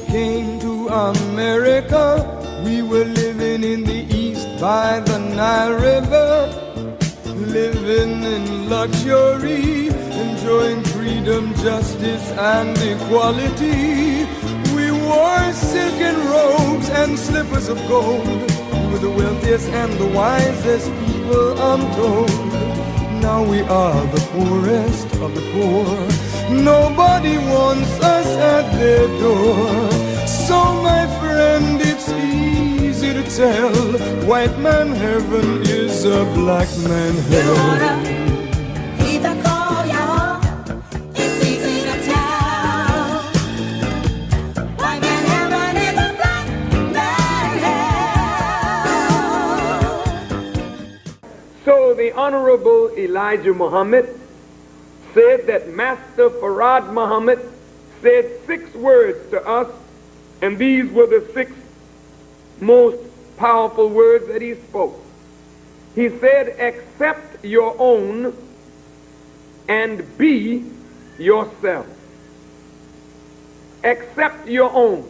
came to America, we were living in the East by the Nile River, living in luxury, enjoying freedom, justice, and equality. We wore silken robes and slippers of gold. We were the wealthiest and the wisest people, I'm told. Now we are the poorest of the poor. Nobody wants us at their door. So my friend, it's easy to tell, white man heaven is a black man hell. So the Honorable Elijah Muhammad said that Master Farad Muhammad said 6 words to us, and these were the 6 most powerful words that he spoke. He said, accept your own and be yourself. Accept your own.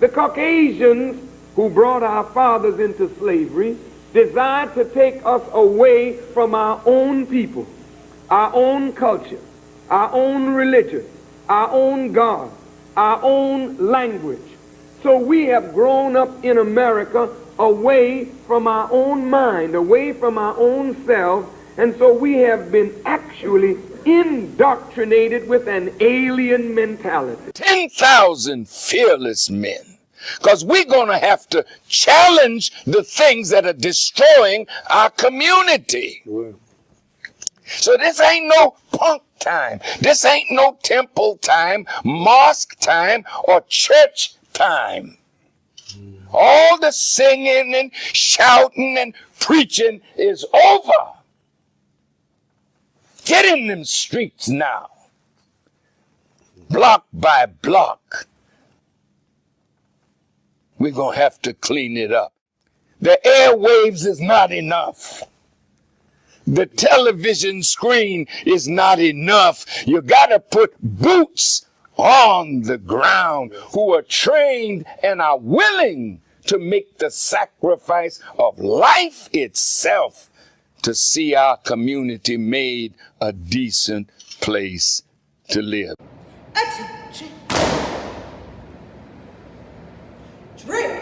The Caucasians who brought our fathers into slavery desired to take us away from our own people, our own culture, our own religion, our own God, our own language. So we have grown up in America away from our own mind, away from our own selves, and so we have been actually indoctrinated with an alien mentality. 10,000 fearless men. Because we're going to have to challenge the things that are destroying our community. So this ain't no punk time. This ain't no temple time, mosque time, or church time. All the singing and shouting and preaching is over. Get in them streets now. Block by block. We're going to have to clean it up. The airwaves is not enough. The television screen is not enough. You got to put boots on the ground who are trained and are willing to make the sacrifice of life itself to see our community made a decent place to live. Attention. Drill.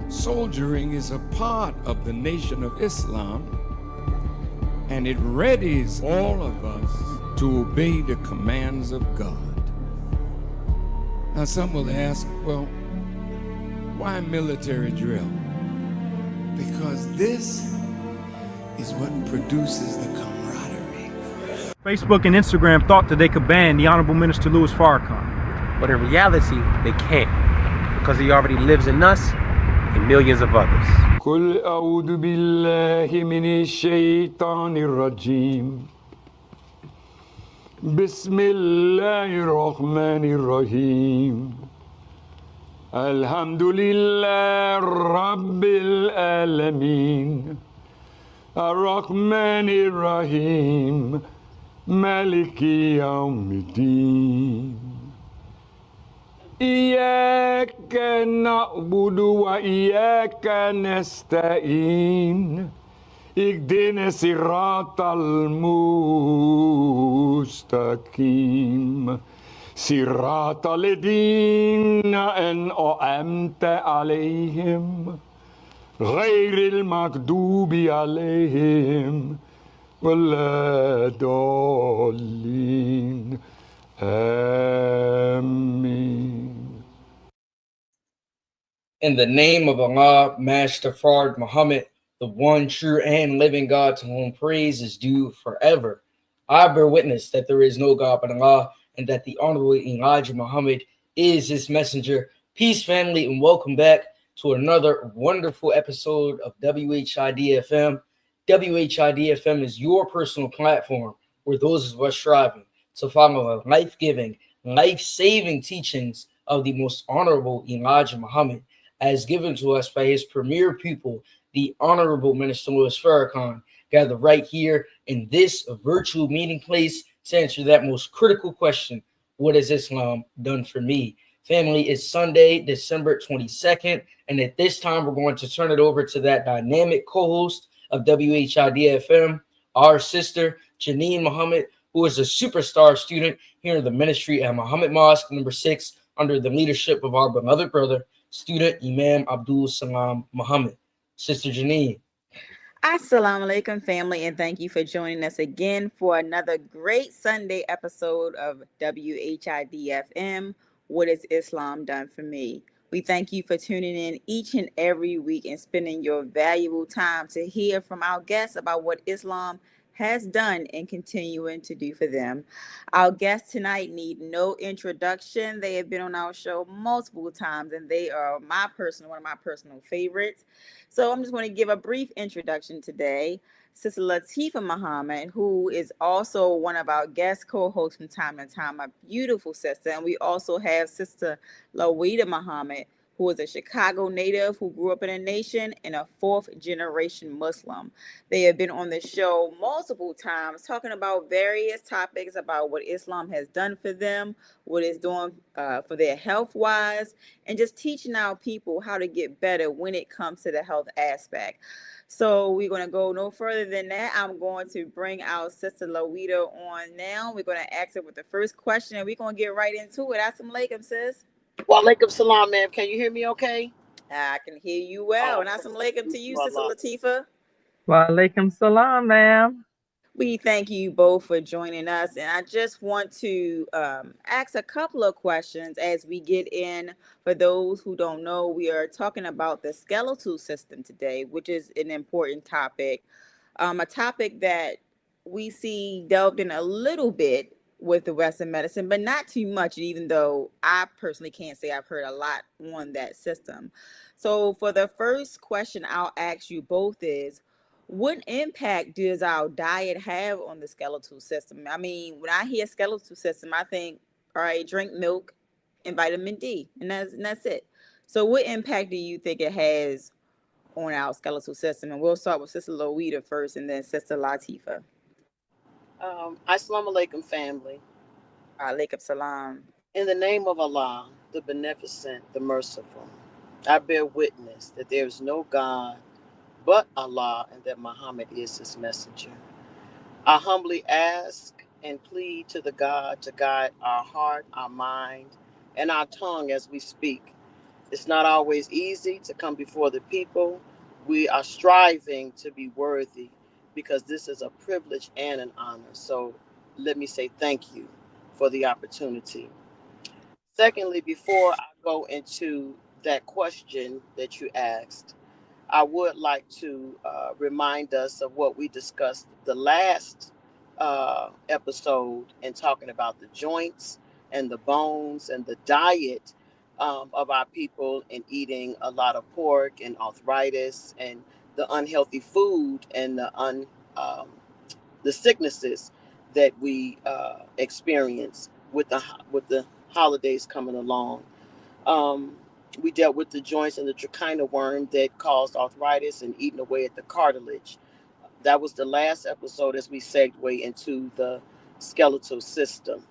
Soldiering is a part of the Nation of Islam, and it readies all of us to obey the commands of God. Now some will ask, well, why military drill? Because this is what produces the camaraderie. Facebook and Instagram thought that they could ban the Honorable Minister Louis Farrakhan. But in reality, they can't, because he already lives in us and millions of others. قل أعوذ بالله من الشيطان الرجيم بسم الله الرحمن الرحيم الحمد لله رب العالمين الرحمن الرحيم مالك يوم الدين إياك نعبد وإياك نستعين اهدنا الصراط المستقيم صراط الذين أنعمت عليهم غير المغضوب عليهم ولا الضالين آمين. In the name of Allah, Master Fard Muhammad, the one true and living God to whom praise is due forever. I bear witness that there is no God but Allah and that the Honorable Elijah Muhammad is his messenger. Peace, family, and welcome back to another wonderful episode of WHID-FM. WHID-FM is your personal platform where those of us striving to follow the life-giving, life-saving teachings of the most honorable Elijah Muhammad as given to us by his premier pupil, the Honorable Minister Louis Farrakhan, gather right here in this virtual meeting place to answer that most critical question: what has Islam done for me? Family, it's Sunday, December 22nd, and at this time, we're going to turn it over to that dynamic co-host of WHID-FM, our sister, Janine Muhammad, who is a superstar student here in the ministry at Muhammad Mosque number 6 under the leadership of our beloved brother, student Imam Abdul Salam Muhammad. Sister Janine. Assalamu alaikum, family, and thank you for joining us again for another great Sunday episode of WHID-FM, What Has Islam Done for Me? We thank you for tuning in each and every week and spending your valuable time to hear from our guests about what Islam has done and continuing to do for them. Our guests tonight need no introduction. They have been on our show multiple times, and they are one of my personal favorites. So I'm just going to give a brief introduction today. Sister Lateefah Muhammad, who is also one of our guest co-hosts from time to time, a beautiful sister. And we also have Sister LaWeeda Muhammad, who is a Chicago native who grew up in a nation and a fourth-generation Muslim. They have been on the show multiple times talking about various topics about what Islam has done for them, what it's doing for their health-wise, and just teaching our people how to get better when it comes to the health aspect. So we're going to go no further than that. I'm going to bring our Sister LaWeeda on now. We're going to ask her with the first question, and we're going to get right into it. Assalamu alaikum, sis. Walaikum salam, ma'am. Can you hear me okay? I can hear you well. And assalamu alaikum to you, Sister Lateefah. Walaikum salam, ma'am. We thank you both for joining us. And I just want to ask a couple of questions as we get in. For those who don't know, we are talking about the skeletal system today, which is an important topic. A topic that we see delved in a little bit with the Western medicine, but not too much, even though I personally can't say I've heard a lot on that system. So for the first question I'll ask you both is, what impact does our diet have on the skeletal system? I mean, when I hear skeletal system, I think, all right, drink milk and vitamin D, and that's it. So what impact do you think it has on our skeletal system? And we'll start with Sister LaWeeda first and then Sister Lateefah. Assalamu alaikum, family. Alaikum salam. In the name of Allah, the beneficent, the merciful, I bear witness that there is no God but Allah and that Muhammad is his messenger. I humbly ask and plead to the God to guide our heart, our mind, and our tongue as we speak. It's not always easy to come before the people. We are striving to be worthy, because this is a privilege and an honor. So let me say thank you for the opportunity. Secondly, before I go into that question that you asked, I would like to remind us of what we discussed the last episode in talking about the joints and the bones and the diet of our people in eating a lot of pork and arthritis and the unhealthy food and the sicknesses that we experience with the holidays coming along. We dealt with the joints and the trichina worm that caused arthritis and eating away at the cartilage. That was the last episode as we segue into the skeletal system.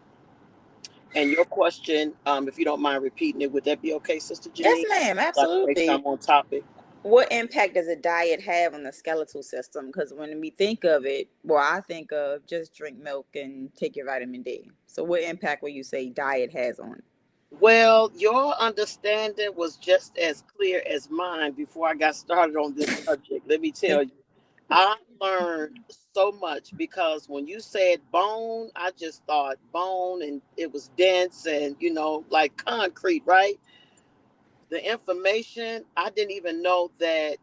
And your question, if you don't mind repeating it, would that be okay, Sister Janine? Yes, ma'am, absolutely. I'm on topic. What impact does a diet have on the skeletal system? Because when we think of it, I think of just drink milk and take your vitamin D. So what impact would you say diet has on it? Well, your understanding was just as clear as mine before I got started on this subject. Let me tell you, I learned so much because when you said bone, I just thought bone and it was dense and, like concrete, right? the information, I didn't even know that.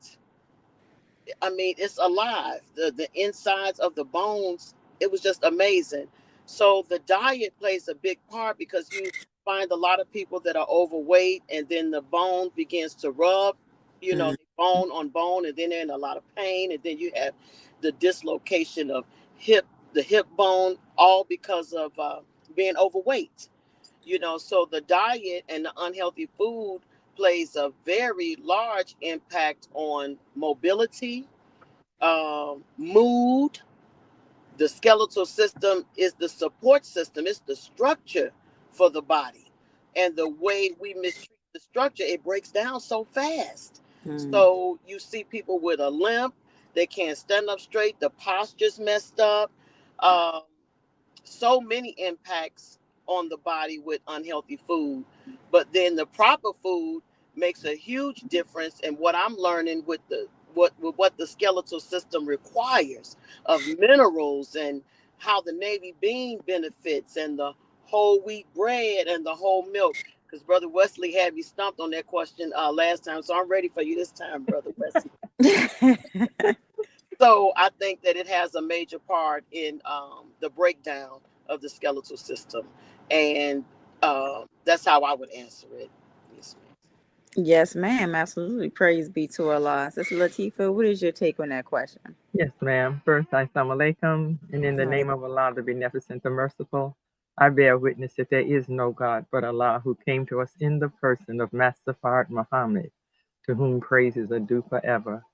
I mean, it's alive. The insides of the bones, it was just amazing. So the diet plays a big part because you find a lot of people that are overweight and then the bone begins to rub, Mm. bone on bone, and then they're in a lot of pain. And then you have the dislocation of the hip bone, all because of being overweight. So the diet and the unhealthy food plays a very large impact on mobility, mood. The skeletal system is the support system, it's the structure for the body. And the way we mistreat the structure, it breaks down so fast. Mm. So you see people with a limp, they can't stand up straight, the posture's messed up. Um, so many impacts on the body with unhealthy food. But then the proper food makes a huge difference in what I'm learning with what the skeletal system requires of minerals, and how the navy bean benefits, and the whole wheat bread and the whole milk. Because Brother Wesley had me stumped on that question last time, so I'm ready for you this time, Brother Wesley. So I think that it has a major part in the breakdown of the skeletal system, and that's how I would answer it. Yes, ma'am. Yes, ma'am. Absolutely. Praise be to Allah. Sister Lateefah, what is your take on that question? Yes, ma'am. First, Assalamu alaikum, and in the Right. name of Allah, the Beneficent, the Merciful, I bear witness that there is no God but Allah, who came to us in the person of Master Fard Muhammad, to whom praises are due forever.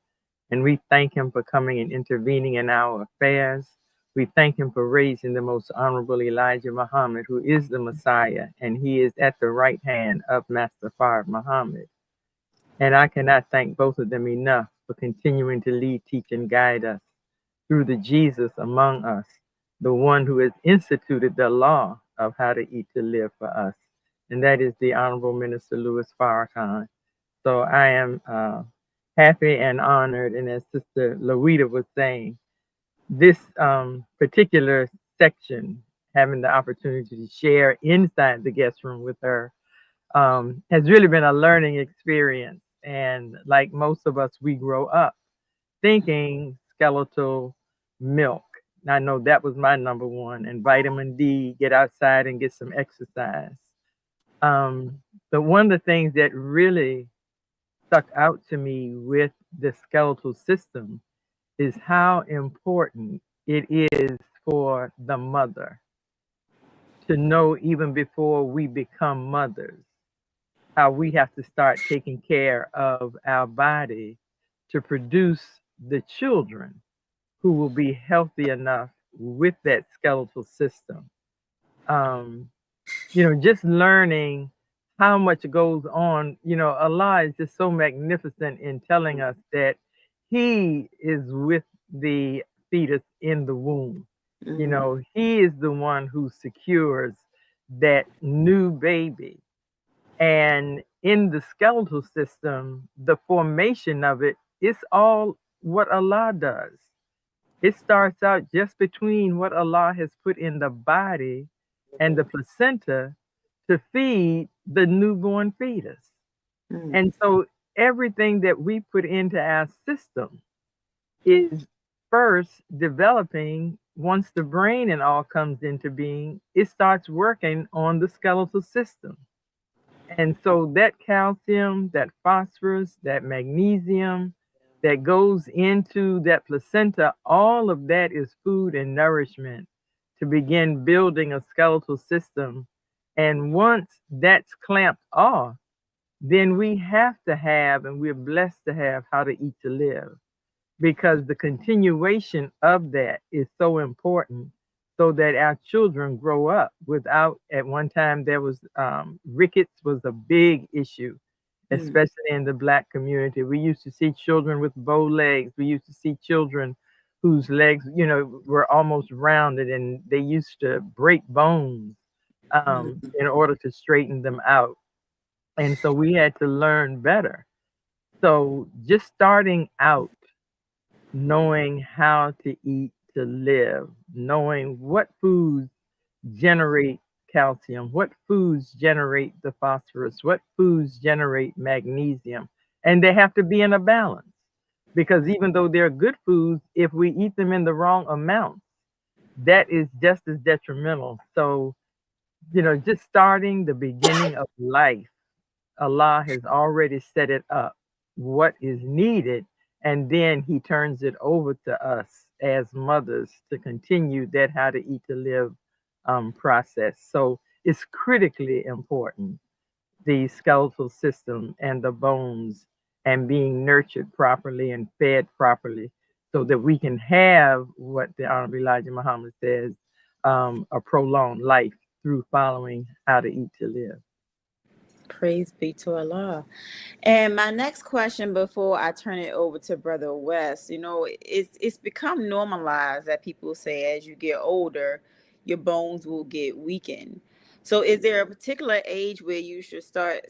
And we thank him for coming and intervening in our affairs. We thank him for raising the most honorable Elijah Muhammad, who is the Messiah, and he is at the right hand of Master Fard Muhammad. And I cannot thank both of them enough for continuing to lead, teach, and guide us through the Jesus among us, the one who has instituted the law of how to eat to live for us. And that is the Honorable Minister Louis Farrakhan. So I am happy and honored. And as Sister LaWeeda was saying, this particular section, having the opportunity to share inside the guest room with her, has really been a learning experience. And like most of us, we grow up thinking skeletal milk. I know that was my number one, and vitamin D, get outside and get some exercise. But one of the things that really stuck out to me with the skeletal system is how important it is for the mother to know, even before we become mothers, how we have to start taking care of our body to produce the children who will be healthy enough with that skeletal system. Just learning how much goes on. Allah is just so magnificent in telling us that he is with the fetus in the womb. Mm-hmm. He is the one who secures that new baby. And in the skeletal system, the formation of it is all what Allah does. It starts out just between what Allah has put in the body and the placenta to feed the newborn fetus. Mm-hmm. And so everything that we put into our system is first developing. Once the brain and all comes into being, it starts working on the skeletal system. And so that calcium, that phosphorus, that magnesium that goes into that placenta, all of that is food and nourishment to begin building a skeletal system. And once that's clamped off, then we have to have, and we're blessed to have, how to eat to live, because the continuation of that is so important, so that our children grow up without. At one time, there was rickets was a big issue, especially in the Black community. We used to see children with bow legs. We used to see children whose legs, were almost rounded, and they used to break bones in order to straighten them out. And so we had to learn better. So just starting out, knowing how to eat to live, knowing what foods generate calcium? What foods generate the phosphorus? What foods generate magnesium? And they have to be in a balance, because even though they're good foods, if we eat them in the wrong amount, that is just as detrimental. So, just starting the beginning of life, Allah has already set it up, what is needed, and then he turns it over to us as mothers to continue that how to eat to live process. So it's critically important, the skeletal system and the bones, and being nurtured properly and fed properly, so that we can have what the Honorable Elijah Muhammad says, a prolonged life through following how to eat to live. Praise be to Allah. And my next question before I turn it over to Brother West, it's become normalized that people say as you get older, your bones will get weakened. So is there a particular age where you should start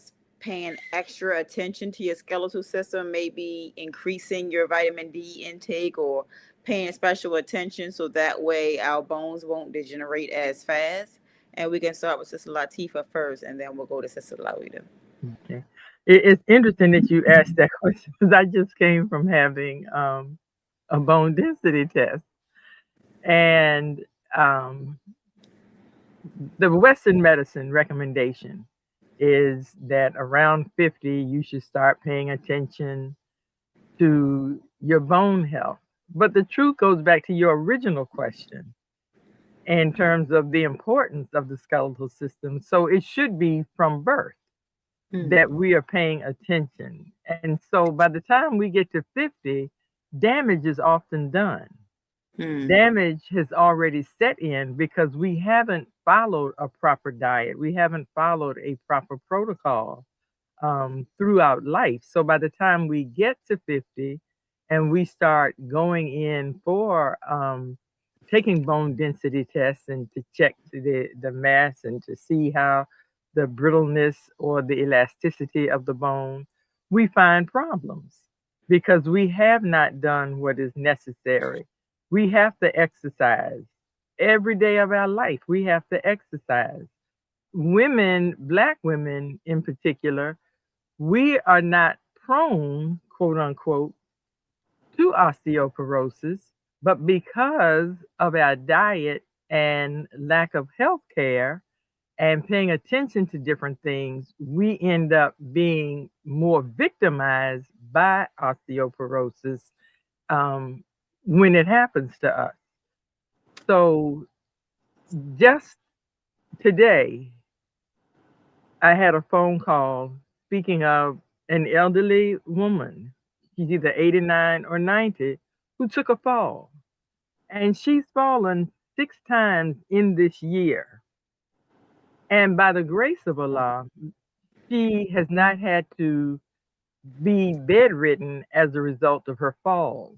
paying extra attention to your skeletal system, maybe increasing your vitamin D intake or paying special attention so that way our bones won't degenerate as fast? And we can start with Sister Lateefah first, and then we'll go to Sister LaWeeda. Okay. It's interesting that you asked that question, because I just came from having a bone density test. And the Western medicine recommendation is that around 50, you should start paying attention to your bone health. But the truth goes back to your original question in terms of the importance of the skeletal system. So it should be from birth that we are paying attention. And so by the time we get to 50, damage is often done. Damage has already set in because we haven't followed a proper diet. We haven't followed a proper protocol throughout life. So by the time we get to 50 and we start going in for taking bone density tests and to check the mass and to see how the brittleness or the elasticity of the bone, we find problems because we have not done what is necessary. We have to exercise every day of our life. We have to exercise. Women, Black women in particular, we are not prone, quote unquote, to osteoporosis, but because of our diet and lack of health care and paying attention to different things, we end up being more victimized by osteoporosis when it happens to us. So just today, I had a phone call speaking of an elderly woman. She's either 89 or 90 who took a fall. And she's fallen 6 times in this year. And by the grace of Allah, she has not had to be bedridden as a result of her falls.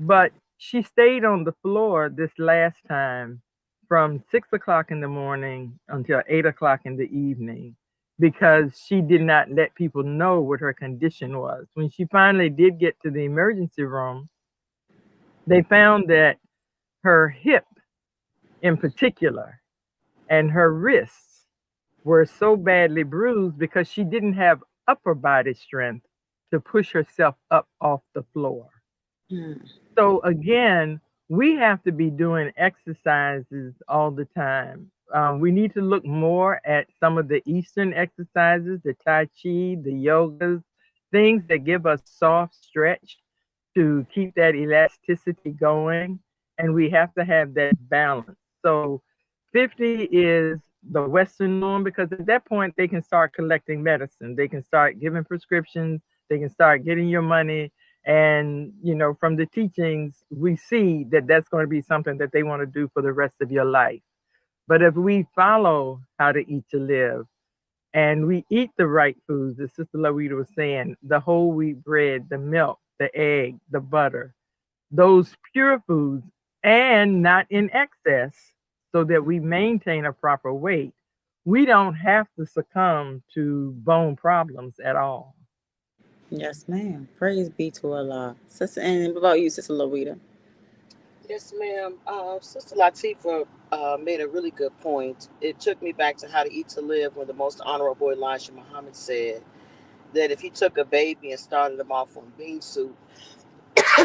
But she stayed on the floor this last time from 6 o'clock in the morning until 8 o'clock in the evening because she did not let people know what her condition was. When she finally did get to the emergency room, they found that her hip in particular and her wrists were so badly bruised because she didn't have upper body strength to push herself up off the floor. So again, we have to be doing exercises all the time. We need to look more at some of the Eastern exercises, the Tai Chi, the yogas, things that give us soft stretch to keep that elasticity going. And we have to have that balance. So 50 is the Western norm because at that point they can start collecting medicine. They can start giving prescriptions. They can start getting your money. And, from the teachings, we see that that's going to be something that they want to do for the rest of your life. But if we follow how to eat to live and we eat the right foods, as Sister LaWeeda was saying, the whole wheat bread, the milk, the egg, the butter, those pure foods, and not in excess so that we maintain a proper weight, we don't have to succumb to bone problems at all. Yes, ma'am. Praise be to Allah. Sister, and what about you, Sister LaWeeda? Yes, ma'am. Sister Lateefah made a really good point. It took me back to How to Eat to Live when the Most Honorable Elijah Muhammad said that if he took a baby and started them off on bean soup,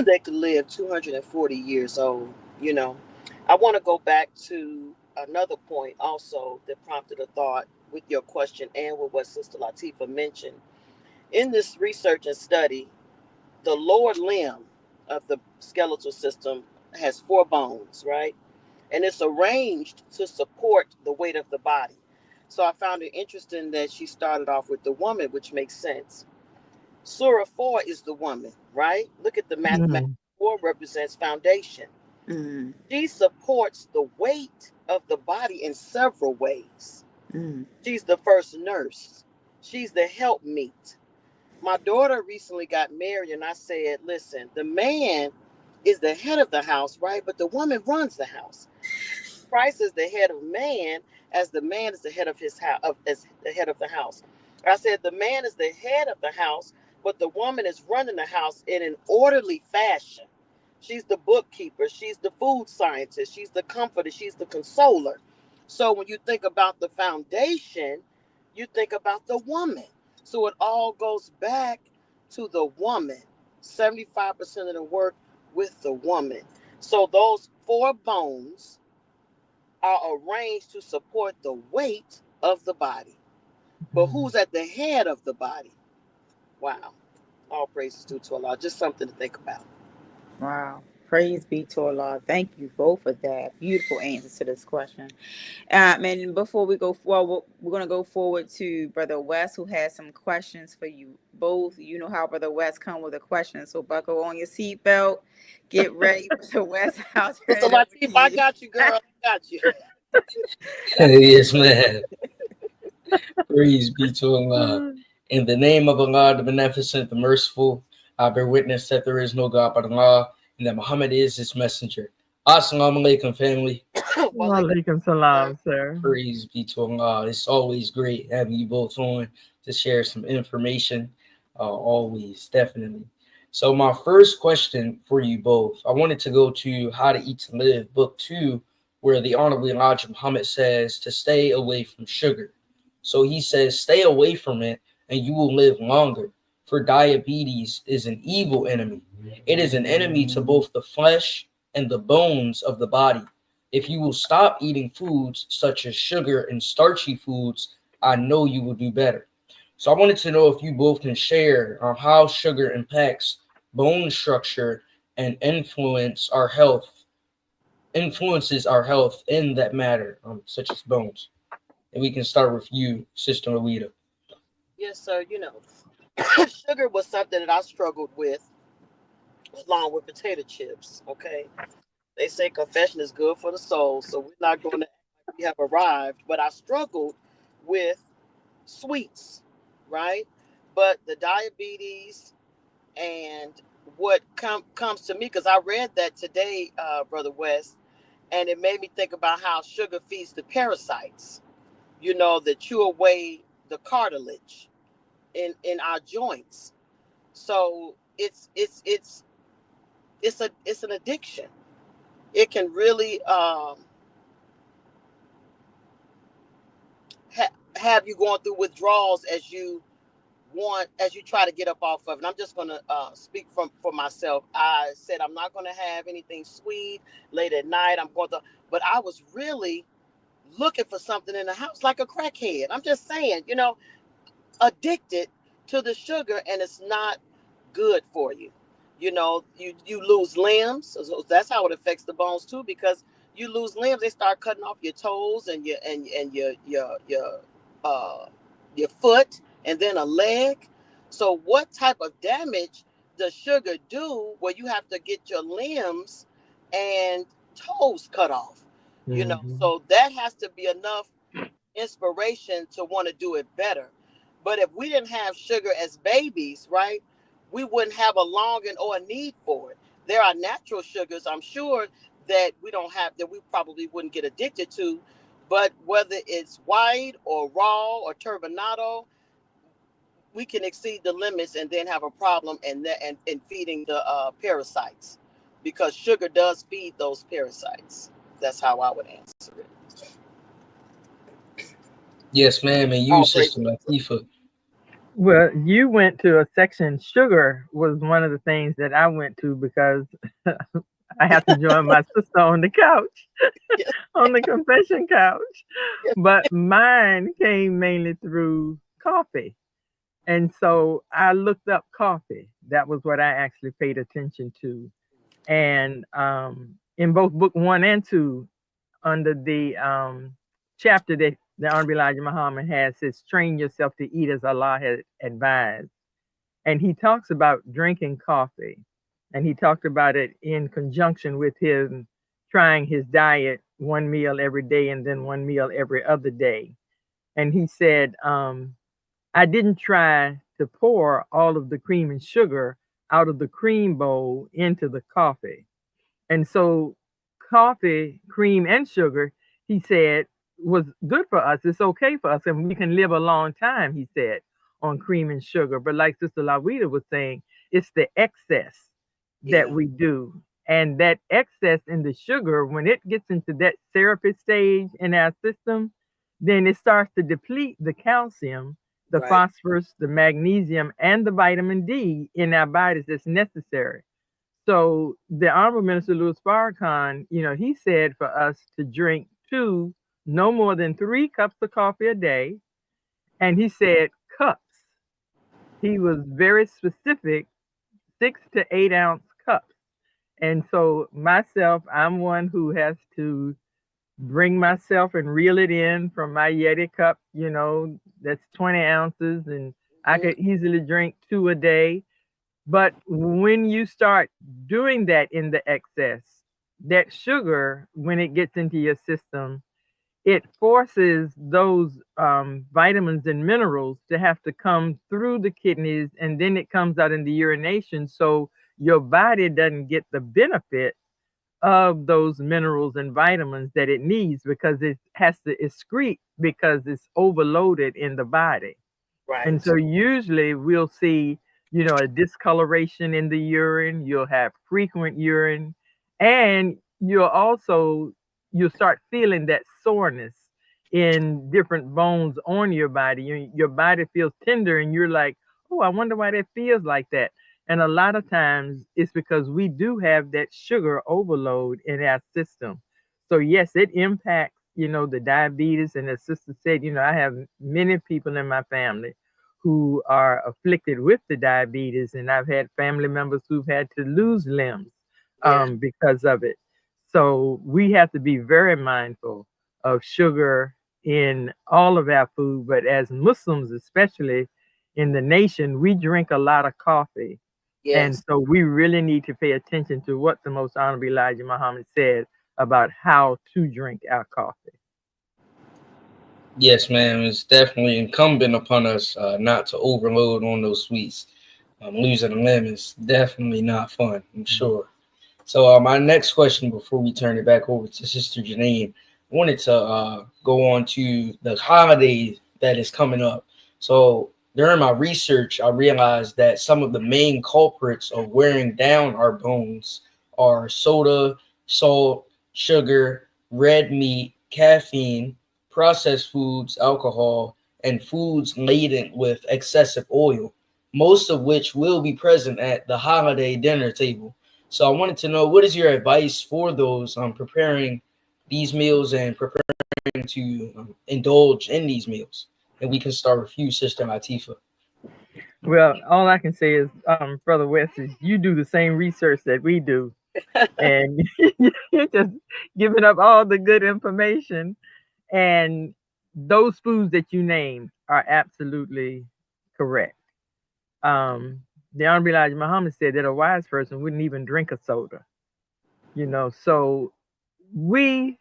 they could live 240 years old. You know, I want to go back to another point also that prompted a thought with your question and with what Sister Lateefah mentioned. In this research and study, the lower limb of the skeletal system has four bones, right? And it's arranged to support the weight of the body. So I found it interesting that she started off with the woman, which makes sense. Surah 4 is the woman, right? Look at the mathematics. Mm, 4 represents foundation. Mm, She supports the weight of the body in several ways. mm, She's the first nurse. She's the helpmeet. My daughter recently got married, and I said, listen, the man is the head of the house, right? But the woman runs the house. Christ is the head of man, as the man is the head of his house, as the head of the house. I said the man is the head of the house, but the woman is running the house in an orderly fashion. She's the bookkeeper, she's the food scientist, she's the comforter, she's the consoler. So when you think about the foundation, you think about the woman. So it all goes back to the woman. 75% of the work with the woman. So those four bones are arranged to support the weight of the body. But mm. who's at the head of the body? Wow. All praises due to Allah. Just something to think about. wow. Praise be to Allah. Thank you both for that. Beautiful answers to this question. And before we go forward, we're going to go forward to Brother West, who has some questions for you both. You know how Brother West come with a question. So buckle on your seatbelt. Get ready, Brother West. I'll turn Sister it over Latif, to I you. got you, girl. I got you. Yes, man. Praise be to Allah. In the name of Allah, the Beneficent, the Merciful, I bear witness that there is no God but Allah, and that Muhammad is his messenger. Assalamu alaikum, family. Walaikum salam, sir. Praise be to Allah. It's always great having you both on to share some information. Always, definitely. So my first question for you both, I wanted to go to How to Eat to Live, book 2, where the Honorable Elijah Muhammad says to stay away from sugar. So he says, stay away from it and you will live longer. For diabetes is an evil enemy. It is an enemy to both the flesh and the bones of the body. If you will stop eating foods such as sugar and starchy foods, I know you will do better. So I wanted to know if you both can share how sugar impacts bone structure and influences our health in that matter, such as bones. And we can start with you, Sister LaWeeda. Yes, sir. Sugar was something that I struggled with along with potato chips. Okay. They say confession is good for the soul, so we're not going to act like we have arrived. But I struggled with sweets, right? But the diabetes and what comes to me, because I read that today, Brother West, and it made me think about how sugar feeds the parasites, that chew away the cartilage in our joints. So it's an addiction. It can really have you going through withdrawals as you try to get up off of it. And I'm just going to speak for myself. I said I'm not going to have anything sweet late at night. But I was really looking for something in the house like a crackhead. I'm just saying, addicted to the sugar, and it's not good for you. You lose limbs. So that's how it affects the bones too, because you lose limbs. They start cutting off your toes and uh, your foot, and then a leg. So what type of damage does sugar do where you have to get your limbs and toes cut off? Mm-hmm. So that has to be enough inspiration to want to do it better. But if we didn't have sugar as babies, right, we wouldn't have a longing or a need for it. There are natural sugars, I'm sure, that we probably wouldn't get addicted to. But whether it's white or raw or turbinado, we can exceed the limits and then have a problem and feeding the parasites, because sugar does feed those parasites. That's how I would answer it. Yes, ma'am. And you, All Sister praises. Lateefah. Well, you went to a section. Sugar was one of the things that I went to because I have to join my sister on the couch, Yes, on the confession couch. yes, But mine came mainly through coffee. And so I looked up coffee. That was what I actually paid attention to. And in both book 1 and 2, under the chapter that the Honorable Elijah Muhammad has, says, train yourself to eat as Allah has advised. And he talks about drinking coffee. And he talked about it in conjunction with him trying his diet, 1 meal every day and then 1 meal every other day. And he said, I didn't try to pour all of the cream and sugar out of the cream bowl into the coffee. And so coffee, cream, and sugar, he said, was good for us. It's okay for us, and we can live a long time, he said, on cream and sugar. But like Sister LaWeeda was saying, it's the excess that yeah, we do. And that excess in the sugar, when it gets into that syrupy stage in our system, then it starts to deplete the calcium, the right. phosphorus, the magnesium, and the vitamin D in our bodies that's necessary. So the Honorable Minister Louis Farrakhan, he said for us to drink no more than 3 cups of coffee a day. And he said cups. He was very specific, 6 to 8 ounce cups. And so myself, I'm one who has to bring myself and reel it in from my Yeti cup, that's 20 ounces. And I could easily drink 2 a day. But when you start doing that in the excess, that sugar, when it gets into your system, it forces those vitamins and minerals to have to come through the kidneys, and then it comes out in the urination. So your body doesn't get the benefit of those minerals and vitamins that it needs because it has to excrete because it's overloaded in the body. Right. And so usually we'll see, a discoloration in the urine, you'll have frequent urine, and you'll start feeling that soreness in different bones on your body. Your body feels tender and you're like, oh, I wonder why that feels like that. And a lot of times it's because we do have that sugar overload in our system. So yes, it impacts, the diabetes. And as sister said, I have many people in my family who are afflicted with the diabetes, and I've had family members who've had to lose limbs because of it. So we have to be very mindful of sugar in all of our food, but as Muslims, especially in the nation, we drink a lot of coffee. And Yes. so we really need to pay attention to what the Most Honorable Elijah Muhammad said about how to drink our coffee. Yes, ma'am. It's definitely incumbent upon us not to overload on those sweets. Losing a limb is definitely not fun, I'm sure. So my next question before we turn it back over to Sister Janine, I wanted to go on to the holiday that is coming up. So during my research, I realized that some of the main culprits of wearing down our bones are soda, salt, sugar, red meat, caffeine, processed foods, alcohol, and foods laden with excessive oil, most of which will be present at the holiday dinner table. So I wanted to know, what is your advice for those preparing these meals and preparing to indulge in these meals? And we can start with you, Sister Lateefah. Well, all I can say is, Brother West, is you do the same research that we do. And you're just giving up all the good information. And those foods that you named are absolutely correct. The Honorable Elijah Muhammad said that a wise person wouldn't even drink a soda. So we,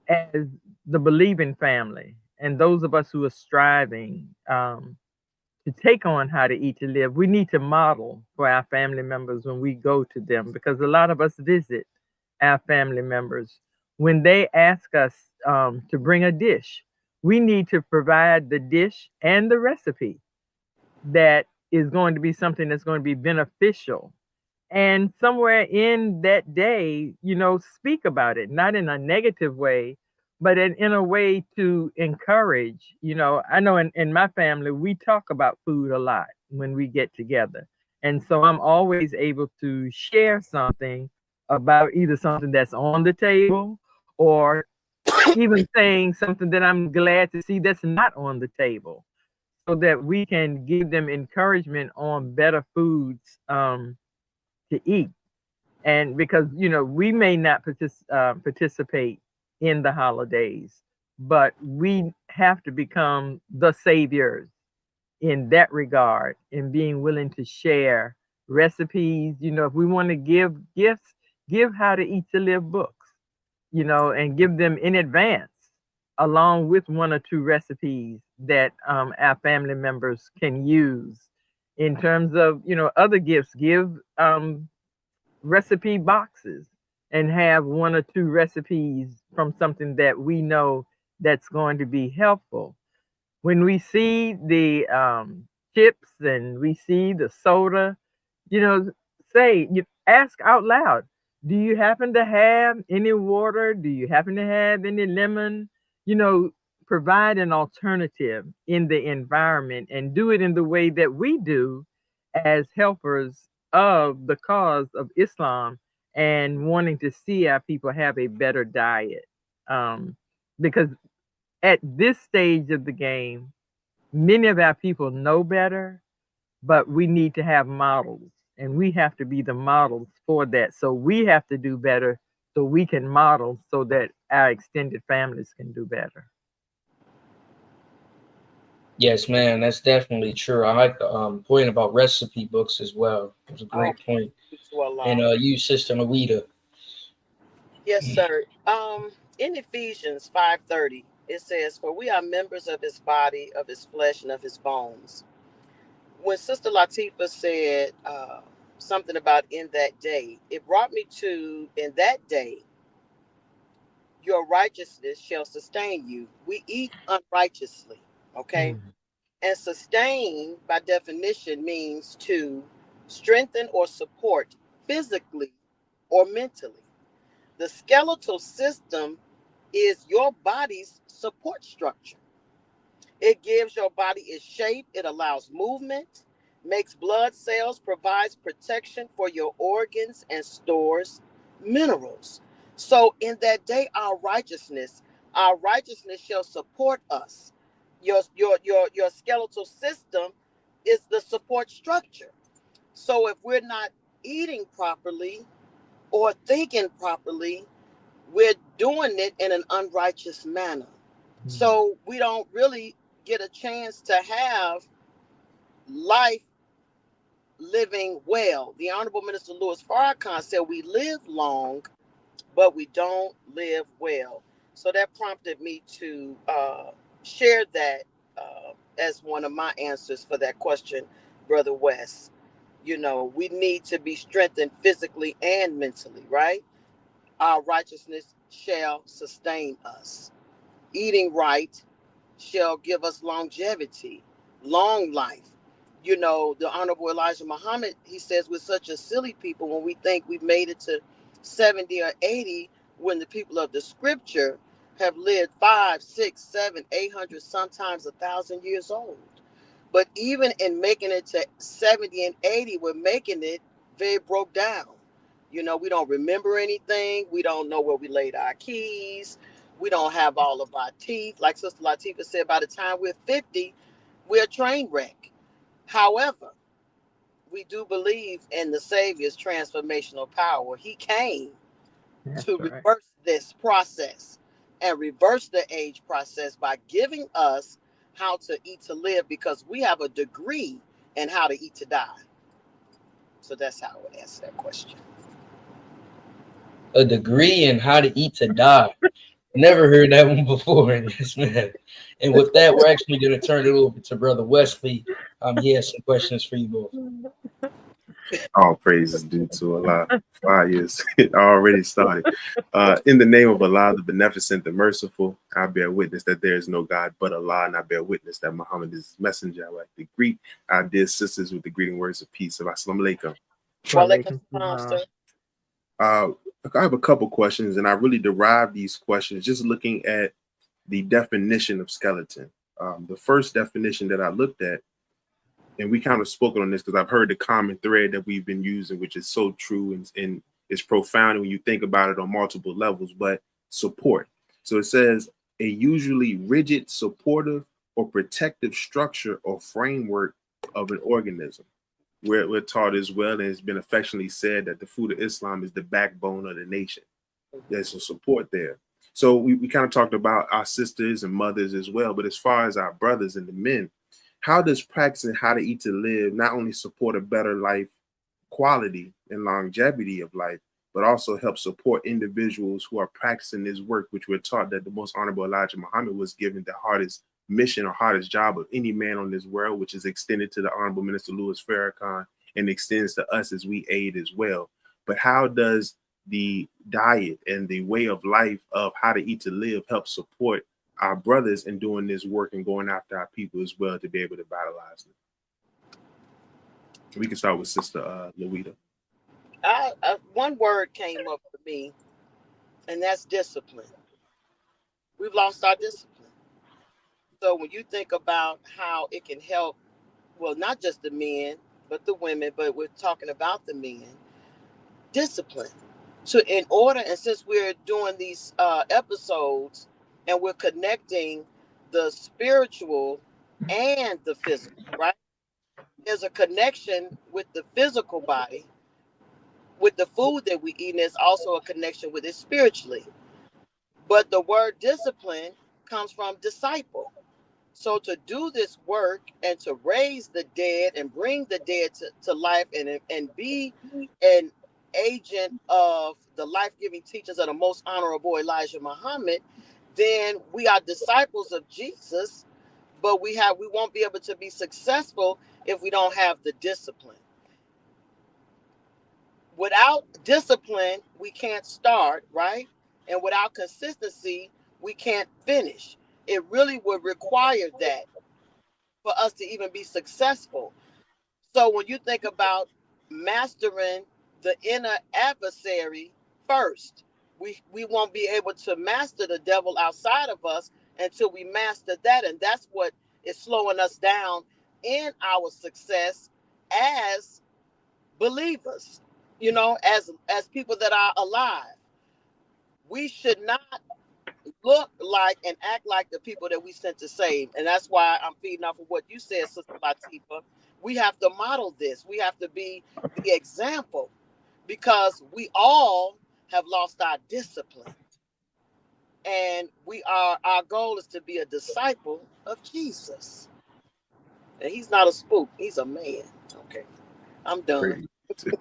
as the believing family, and those of us who are striving to take on how to eat to live, we need to model for our family members when we go to them, because a lot of us visit our family members. When they ask us to bring a dish, we need to provide the dish and the recipe that is going to be something that's going to be beneficial and somewhere in that day, speak about it, not in a negative way, but in a way to encourage. I know in my family, we talk about food a lot when we get together. And so I'm always able to share something about either something that's on the table or even saying something that I'm glad to see that's not on the table so that we can give them encouragement on better foods to eat. And because, we may not participate in the holidays, but we have to become the saviors in that regard and being willing to share recipes. If we want to give gifts, give How to Eat to Live books, and give them in advance along with one or two recipes that our family members can use. In terms of, other gifts, give recipe boxes and have one or two recipes from something that we know that's going to be helpful. When we see the chips and we see the soda, ask out loud, do you happen to have any water? Do you happen to have any lemon? Provide an alternative in the environment and do it in the way that we do as helpers of the cause of Islam and wanting to see our people have a better diet. Because at this stage of the game, many of our people know better, but we need to have models, and we have to be the models for that. So we have to do better so we can model so that our extended families can do better. Yes, man, that's definitely true. I like the point about recipe books as well. It was a great point. And you, Sister LaWeeda. Yes, sir. In Ephesians 5:30, it says, "For we are members of his body, of his flesh, and of his bones." When Sister Lateefah said something about in that day, it brought me to in that day, your righteousness shall sustain you. We eat unrighteously, okay? And sustain, by definition, means to strengthen or support physically or mentally. The skeletal system is your body's support structure. It gives your body its shape, it allows movement, makes blood cells, provides protection for your organs, and stores minerals. So in that day, our righteousness shall support us. Your skeletal system is the support structure. So if we're not eating properly or thinking properly, we're doing it in an unrighteous manner. So we don't really get a chance to have life living well. The Honorable Minister Louis Farrakhan said we live long, but we don't live well. So that prompted me to share that as one of my answers for that question, Brother West. We need to be strengthened physically and mentally, right? Our righteousness shall sustain us. Eating right shall give us longevity, long life. The Honorable Elijah Muhammad, he says, we're such a silly people when we think we've made it to 70 or 80, when the people of the scripture have lived 5, 6, 7, 800, sometimes 1,000 years old. But even in making it to 70 and 80, we're making it very broke down. We don't remember anything. We don't know where we laid our keys. We don't have all of our teeth. Like Sister Lateefah said, by the time we're 50, we're a train wreck. However, we do believe in the Savior's transformational power. He came to reverse this process and reverse the age process by giving us how to eat to live, because we have a degree in how to eat to die. So that's how I would answer that question. A degree in how to eat to die. Never heard that one before. Yes, man. And with that, we're actually going to turn it over to Brother Wesley. He has some questions for you both. All praises due to Allah. Fires already started. In the name of Allah, the Beneficent, the Merciful, I bear witness that there is no God but Allah, and I bear witness that Muhammad is his messenger. I would like to greet our dear sisters with the greeting words of peace. Assalamu alaikum. Walaikum salam. I have a couple questions, and I really derived these questions just looking at the definition of skeleton. The first definition that I looked at, and we kind of spoken on this because I've heard the common thread that we've been using, which is so true and it's profound when you think about it on multiple levels, but support. So it says a usually rigid, supportive, or protective structure or framework of an organism. We're taught as well, and it's been affectionately said that the food of Islam is the backbone of the nation. There's some support there. So we kind of talked about our sisters and mothers as well, but as far as our brothers and the men, how does practicing how to eat to live not only support a better life quality and longevity of life, but also help support individuals who are practicing this work, which we're taught that the most honorable Elijah Muhammad was given the hardest mission or hardest job of any man on this world, which is extended to the Honorable Minister Louis Farrakhan and extends to us as we aid as well. But how does the diet and the way of life of how to eat to live help support our brothers in doing this work and going after our people as well to be able to vitalize them? We can start with Sister LaWeeda. One word came up for me, and that's discipline. We've lost our discipline. So when you think about how it can help, well, not just the men, but the women, but we're talking about the men, discipline. So in order, and since we're doing these episodes and we're connecting the spiritual and the physical, right? There's a connection with the physical body, with the food that we eat, and there's also a connection with it spiritually. But the word discipline comes from disciple. So to do this work and to raise the dead and bring the dead to life and be an agent of the life-giving teachings of the most honorable Elijah Muhammad, then we are disciples of Jesus, but we won't be able to be successful if we don't have the discipline. Without discipline, we can't start, right? And without consistency, we can't finish. It really would require that for us to even be successful. So when you think about mastering the inner adversary first, we won't be able to master the devil outside of us until we master that. And that's what is slowing us down in our success as believers, you know, as people that are alive. We should not look like and act like the people that we sent to save. And that's why I'm feeding off of what you said, Sister Lateefah. We have to model this. We have to be the example, because we all have lost our discipline. And our goal is to be a disciple of Jesus. And he's not a spook, he's a man. Okay, I'm done.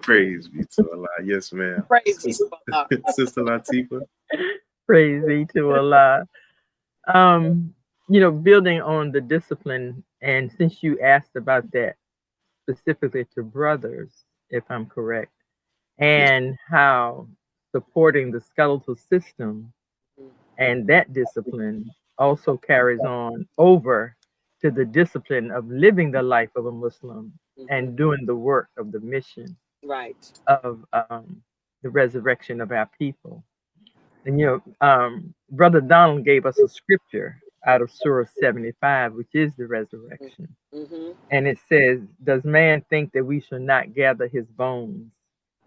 Praise be to Allah. Yes, ma'am. Praise be to Allah. Sister Lateefah. Praise be to Allah. You know, building on the discipline, and since you asked about that specifically to brothers, if I'm correct, and how supporting the skeletal system and that discipline also carries on over to the discipline of living the life of a Muslim and doing the work of the mission of the resurrection of our people. And, you know, Brother Donald gave us a scripture out of Surah 75, which is the resurrection. And it says, does man think that we shall not gather his bones?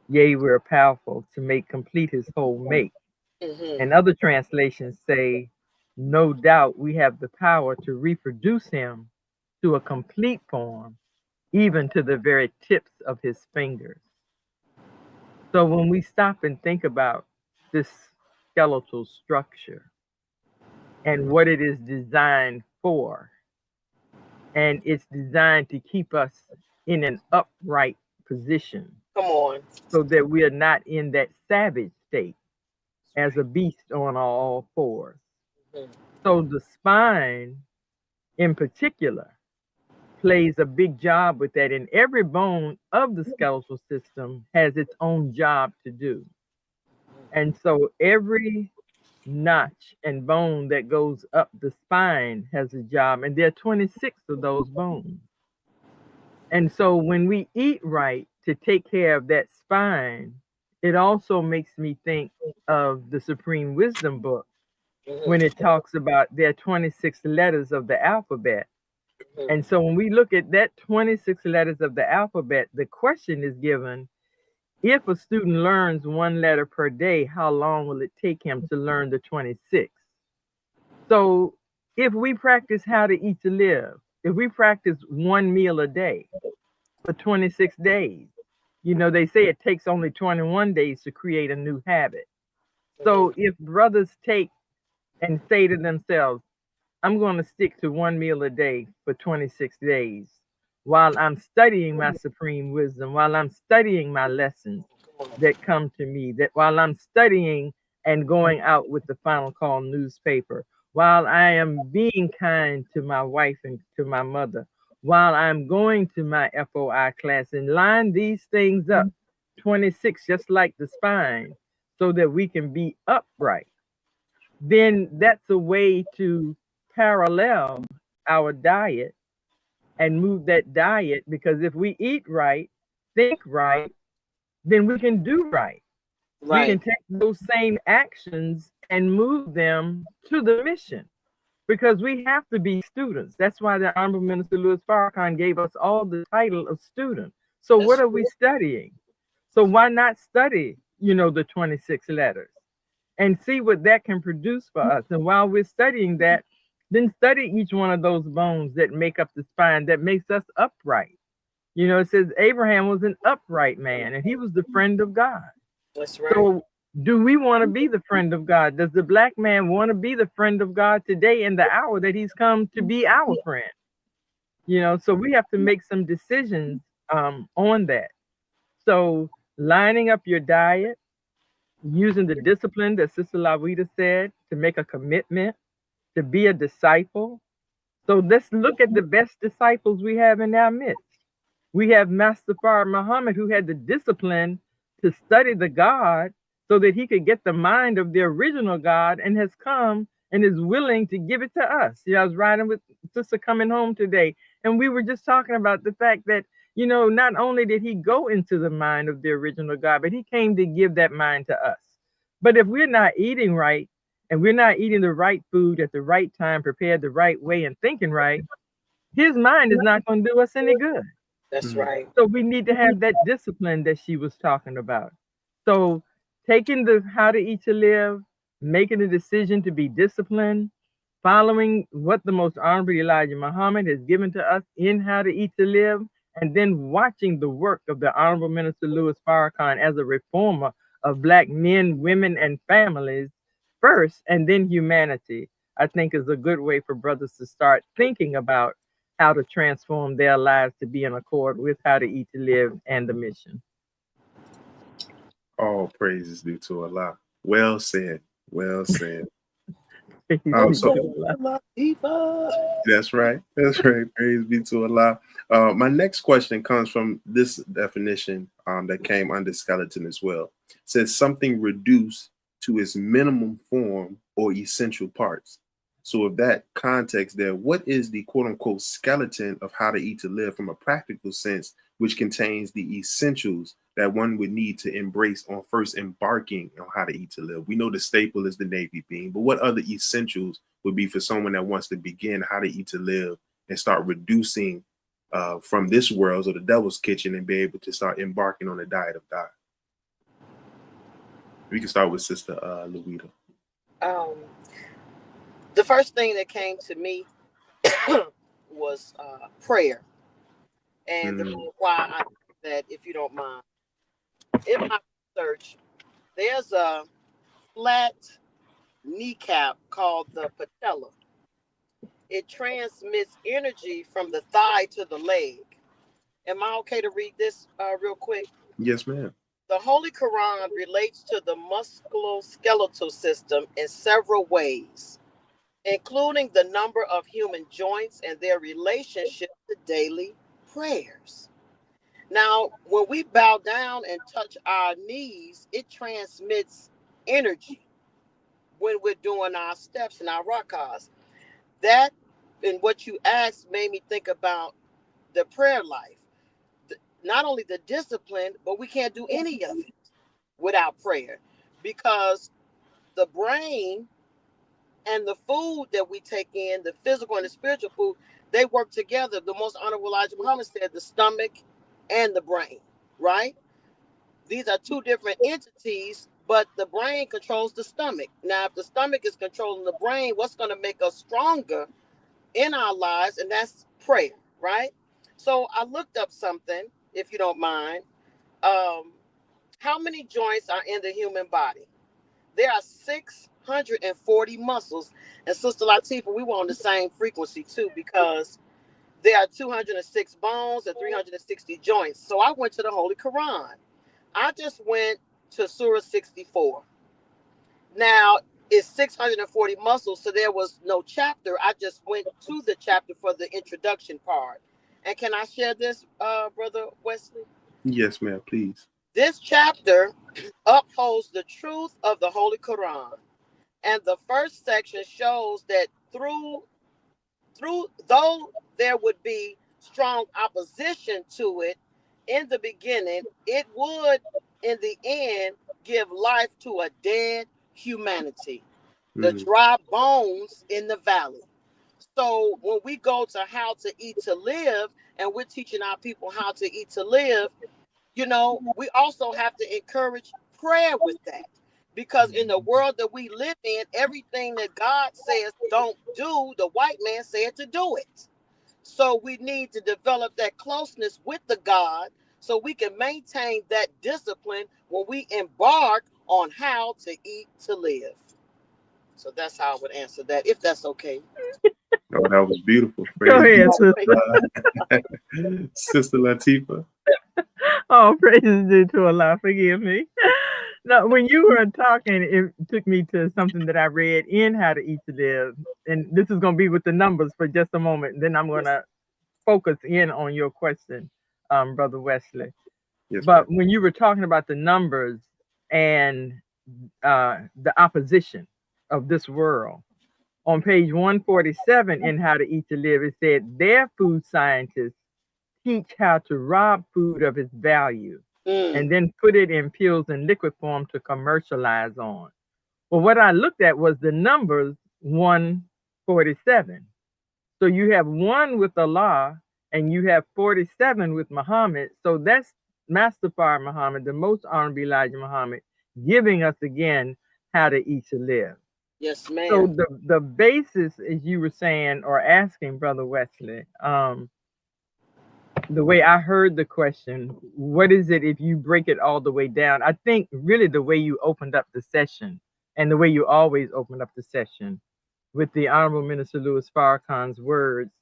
Yea, we are powerful to make complete his whole make. And other translations say, no doubt we have the power to reproduce him to a complete form, even to the very tips of his fingers. So when we stop and think about this skeletal structure and what it is designed for, and it's designed to keep us in an upright position. Come on. So that we are not in that savage state as a beast on all fours. So the spine in particular plays a big job with that, and every bone of the skeletal system has its own job to do. And so every notch and bone that goes up the spine has a job, and there are 26 of those bones. And so when we eat right to take care of that spine, it also makes me think of the Supreme Wisdom book when it talks about there are 26 letters of the alphabet. And so when we look at that 26 letters of the alphabet, the question is given, if a student learns one letter per day, how long will it take him to learn the 26? So if we practice how to eat to live, if we practice one meal a day for 26 days, you know, they say it takes only 21 days to create a new habit. So if brothers take and say to themselves, I'm going to stick to one meal a day for 26 days while I'm studying my supreme wisdom, while I'm studying my lessons that come to me, that while I'm studying and going out with the Final Call newspaper, while I am being kind to my wife and to my mother, while I'm going to my FOI class, and line these things up, 26, just like the spine, so that we can be upright, then that's a way to parallel our diet and move that diet, because if we eat right, think right, then we can do right. We can take those same actions and move them to the mission, because we have to be students. That's why the Honorable Minister Louis Farrakhan gave us all the title of student. So what are we studying? So why not study, you know, the 26 letters and see what that can produce for us? And while we're studying that, then study each one of those bones that make up the spine that makes us upright. You know, it says Abraham was an upright man and he was the friend of God. That's right. So do we want to be the friend of God? Does the black man want to be the friend of God today in the hour that he's come to be our friend? You know, so we have to make some decisions on that. So lining up your diet, using the discipline that Sister LaWeeda said, to make a commitment, to be a disciple. So let's look at the best disciples we have in our midst. We have Master Fard Muhammad, who had the discipline to study the God so that he could get the mind of the original God, and has come and is willing to give it to us. You know, I was riding with Sister coming home today, and we were just talking about the fact that, you know, not only did he go into the mind of the original God, but he came to give that mind to us. But if we're not eating right, and we're not eating the right food at the right time, prepared the right way, and thinking right, his mind is not going to do us any good. That's right. So we need to have that discipline that she was talking about. So taking the how to eat to live, making a decision to be disciplined, following what the most honorable Elijah Muhammad has given to us in how to eat to live, and then watching the work of the Honorable Minister Louis Farrakhan as a reformer of black men, women, and families first, and then humanity, I think is a good way for brothers to start thinking about how to transform their lives to be in accord with how to eat to live and the mission. All praises due to Allah. Well said. Well said. That's right. That's right. Praise be to Allah. My next question comes from this definition that came under skeleton as well. It says something reduced to its minimum form or essential parts. So with that context there, what is the quote unquote skeleton of how to eat to live from a practical sense, which contains the essentials that one would need to embrace on first embarking on how to eat to live? We know the staple is the navy bean, but what other essentials would be for someone that wants to begin how to eat to live and start reducing from this world or the devil's kitchen and be able to start embarking on a diet of God? We can start with Sister LaWeeda. The first thing that came to me was prayer. And the reason why I did that, if you don't mind, in my research, there's a flat kneecap called the patella. It transmits energy from the thigh to the leg. Am I okay to read this real quick? Yes, ma'am. The Holy Quran relates to the musculoskeletal system in several ways, including the number of human joints and their relationship to daily prayers. Now, when we bow down and touch our knees, it transmits energy when we're doing our steps and our rakahs. That and what you asked made me think about the prayer life. not only the discipline, but we can't do any of it without prayer, because the brain and the food that we take in, the physical and the spiritual food, they work together. The most honorable Elijah Muhammad said the stomach and the brain, right? These are two different entities, but the brain controls the stomach. Now, if the stomach is controlling the brain, what's going to make us stronger in our lives? And that's prayer, right? So I looked up something, if you don't mind. How many joints are in the human body? There are 640 muscles. And Sister Lateefah, we were on the same frequency too, because there are 206 bones and 360 joints. So I went to the Holy Quran. I just went to Surah 64. Now, it's 640 muscles, so there was no chapter. I just went to the chapter for the introduction part. And can I share this, Brother Wesley? Yes, ma'am, please. This chapter upholds the truth of the Holy Quran. And the first section shows that through though there would be strong opposition to it in the beginning, it would in the end give life to a dead humanity, the dry bones in the valley. So when we go to how to eat to live, and we're teaching our people how to eat to live, you know, we also have to encourage prayer with that. Because in the world that we live in, everything that God says don't do, the white man said to do it. So we need to develop that closeness with the God so we can maintain that discipline when we embark on how to eat to live. So that's how I would answer that, if that's okay. Oh, that was beautiful. Go ahead, sister. Sister Lateefah. Oh, praises due to Allah. Forgive me. Now, when you were talking, it took me to something that I read in How to Eat to Live. And this is going to be with the numbers for just a moment. Then I'm going to focus in on your question, Brother Wesley. Yes, but ma'am. when you were talking about the numbers and the opposition of this world, on page 147 in How to Eat to Live, it said their food scientists teach how to rob food of its value and then put it in pills and liquid form to commercialize on. Well, what I looked at was the numbers 147. So you have 1 with Allah and you have 47 with Muhammad. So that's Master Fard Muhammad, the most honorable Elijah Muhammad, giving us again how to eat to live. Yes, ma'am. So the basis, as you were saying or asking, Brother Wesley, the way I heard the question, what is it if you break it all the way down? I think really the way you opened up the session and the way you always open up the session with the Honorable Minister Louis Farrakhan's words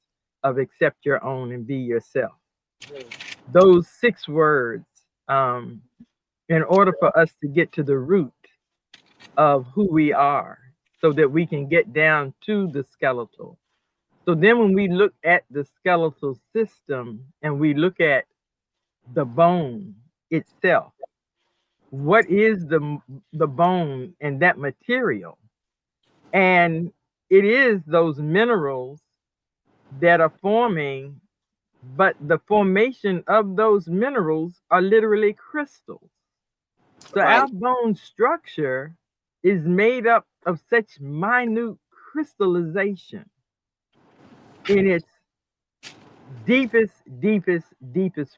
of accept your own and be yourself. Those 6 words, in order for us to get to the root of who we are so that we can get down to the skeletal. So then when we look at the skeletal system and we look at the bone itself, what is the bone and that material? And it is those minerals that are forming, but the formation of those minerals are literally crystals. So our bone structure is made up of such minute crystallization in its deepest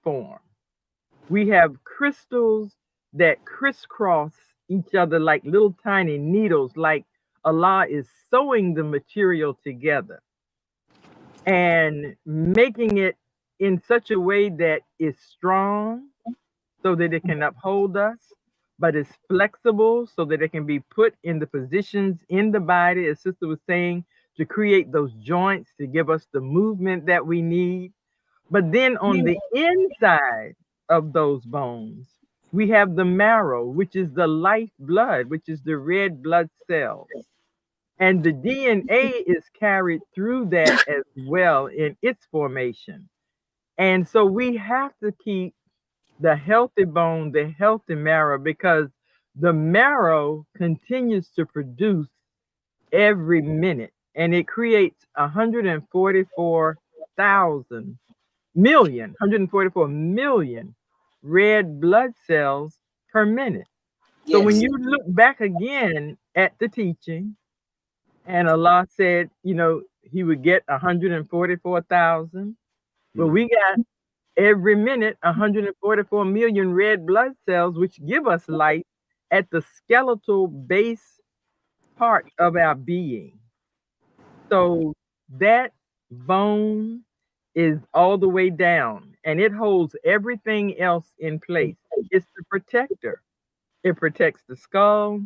form. We have crystals that crisscross each other like little tiny needles, like Allah is sewing the material together and making it in such a way that it's strong so that it can uphold us, but it's flexible so that it can be put in the positions in the body, as Sister was saying, to create those joints, to give us the movement that we need. But then on the inside of those bones, we have the marrow, which is the life blood, which is the red blood cells. And the DNA is carried through that as well in its formation. And so we have to keep the healthy bone, the healthy marrow, because the marrow continues to produce every minute. And it creates 144,000, 144 million red blood cells per minute. So when you look back again at the teaching, and Allah said, he would get 144,000. Well, we got every minute 144 million red blood cells, which give us life at the skeletal base part of our being. So that bone is all the way down, and it holds everything else in place. It's the protector. It protects the skull,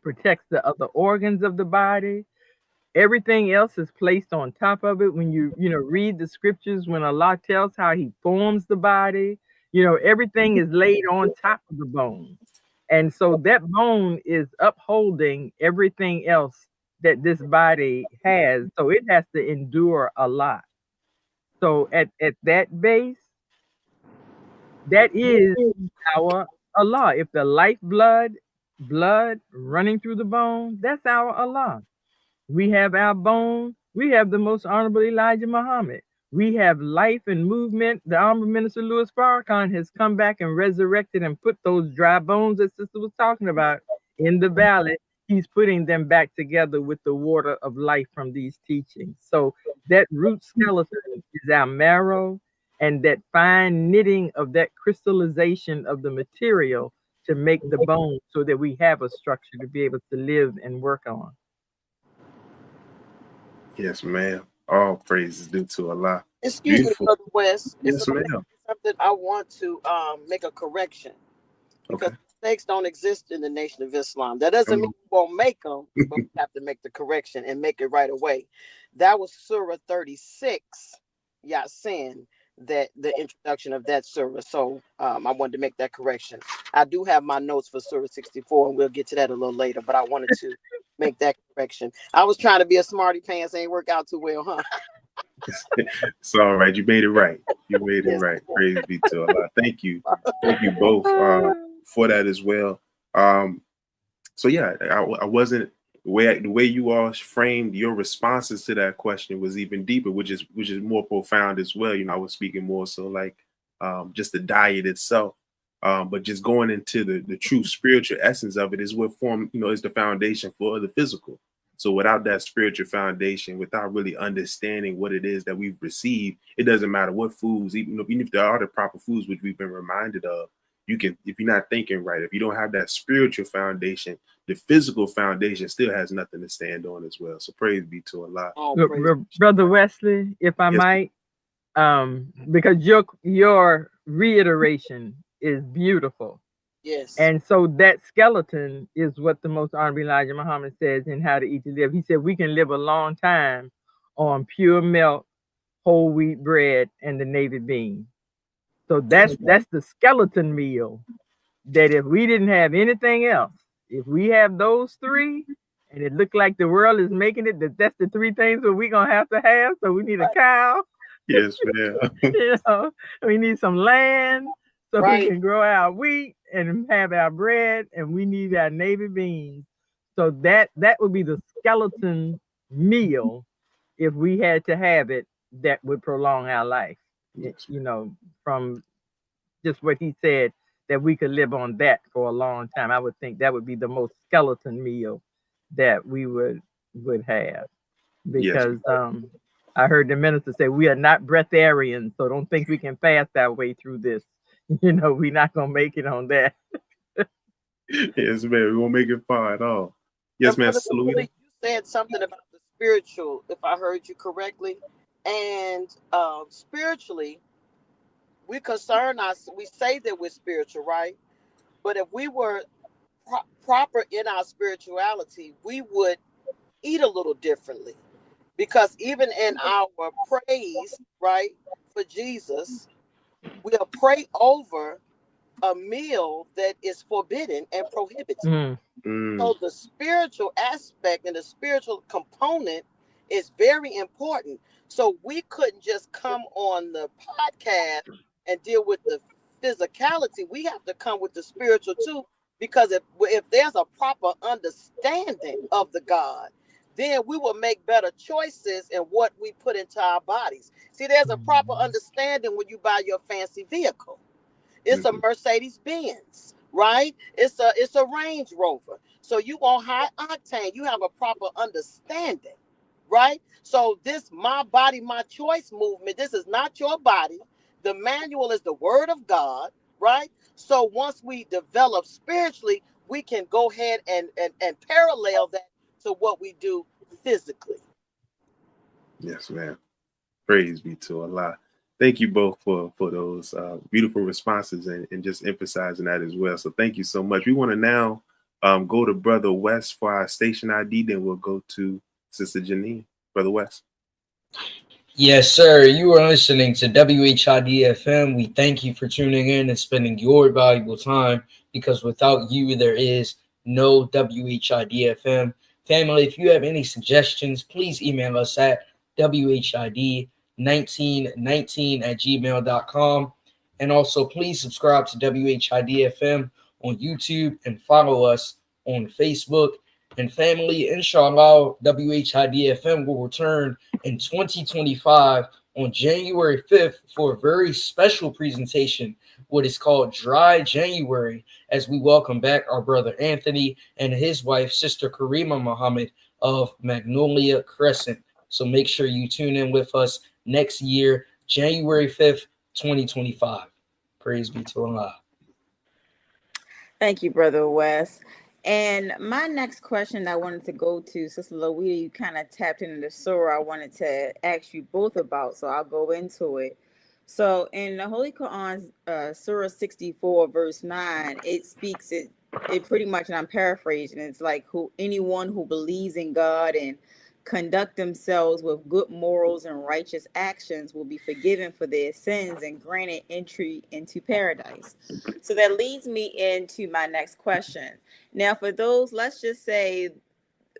protects the other organs of the body. Everything else is placed on top of it. When you read the scriptures, when Allah tells how he forms the body, everything is laid on top of the bone. And so that bone is upholding everything else that this body has. So it has to endure a lot. So at that base, that is our Allah. If the lifeblood, blood running through the bone, that's our Allah. We have our bone. We have the most honorable Elijah Muhammad. We have life and movement. The Honorable Minister Louis Farrakhan has come back and resurrected and put those dry bones that Sister was talking about in the valley. He's putting them back together with the water of life from these teachings. So that root skeleton is our marrow, and that fine knitting of that crystallization of the material to make the bone so that we have a structure to be able to live and work on. Yes, ma'am. All praise is due to Allah. Excuse me, Brother West. Yes, ma'am. Something I want to make a correction, because mistakes don't exist in the Nation of Islam. That doesn't mean we won't make them, but we have to make the correction and make it right away. That was Surah 36, Yasin, that the introduction of that surah. So I wanted to make that correction. I do have my notes for Surah 64, and we'll get to that a little later, but I wanted to make that correction. I was trying to be a smarty pants, ain't work out too well, huh? It's all right. You made it right. You made it right. Praise be to Allah. Thank you. Thank you both for that as well. So yeah, I wasn't the way you all framed your responses to that question was even deeper, which is more profound as well. I was speaking more so like just the diet itself. But just going into the true spiritual essence of it is what is the foundation for the physical. So without that spiritual foundation, without really understanding what it is that we've received, it doesn't matter what foods, even if there are the proper foods, which we've been reminded of, if you're not thinking right, if you don't have that spiritual foundation, the physical foundation still has nothing to stand on as well. So praise be to Allah. Brother Wesley, if I might, because your reiteration is beautiful. Yes. And so that skeleton is what the most honorable Elijah Muhammad says in How to Eat to Live. He said we can live a long time on pure milk, whole wheat bread, and the navy bean. So that's the skeleton meal, that if we didn't have anything else, if we have those three, and it looked like the world is making it, that's the three things that we're going to have. So we need a cow. Yes, ma'am. We need some land so we can grow our wheat and have our bread, and we need our navy beans. So that would be the skeleton meal if we had to have it, that would prolong our life. Yes. From just what he said, that we could live on that for a long time. I would think that would be the most skeleton meal that we would have. Because I heard the minister say we are not breatharians, so don't think we can fast our way through this. We're not gonna make it on that. Yes, man, we won't make it far at all. Yes, man. LaWeeda, you said something about the spiritual, if I heard you correctly, and spiritually, we concern us. We say that we're spiritual, right? But if we were proper in our spirituality, we would eat a little differently, because even in our praise, right, for Jesus, we'll pray over a meal that is forbidden and prohibited. So the spiritual aspect and the spiritual component is very important. So we couldn't just come on the podcast and deal with the physicality. We have to come with the spiritual too, because if there's a proper understanding of the God, then we will make better choices in what we put into our bodies. See, there's a proper understanding when you buy your fancy vehicle. It's a Mercedes Benz, right? It's a Range Rover. So you want high octane. You have a proper understanding, right? So this my body, my choice movement, this is not your body. The manual is the word of God, right? So once we develop spiritually, we can go ahead and parallel that to what we do physically. Yes, ma'am. Praise be to Allah. Thank you both for those beautiful responses and just emphasizing that as well. So thank you so much. We want to now go to Brother West for our station ID. Then we'll go to Sister Janine. Brother West. Yes, sir. You are listening to WHID-FM. We thank you for tuning in and spending your valuable time, because without you, there is no WHID-FM. Family, if you have any suggestions, please email us at WHID1919@gmail.com. And also, please subscribe to WHID-FM on YouTube and follow us on Facebook. And family, inshallah, WHID-FM will return in 2025 on January 5th for a very special presentation, what is called Dry January, as we welcome back our brother Anthony and his wife, Sister Karima Muhammad of Magnolia Crescent. So make sure you tune in with us next year, January 5th, 2025. Praise be to Allah. Thank you, Brother West. And my next question I wanted to go to, Sister LaWeeda, you kind of tapped into the surah I wanted to ask you both about, so I'll go into it. So in the Holy Quran, Surah 64, verse 9, it speaks, it pretty much, and I'm paraphrasing, it's like anyone who believes in God and conduct themselves with good morals and righteous actions will be forgiven for their sins and granted entry into paradise. So that leads me into my next question. Now, for those, let's just say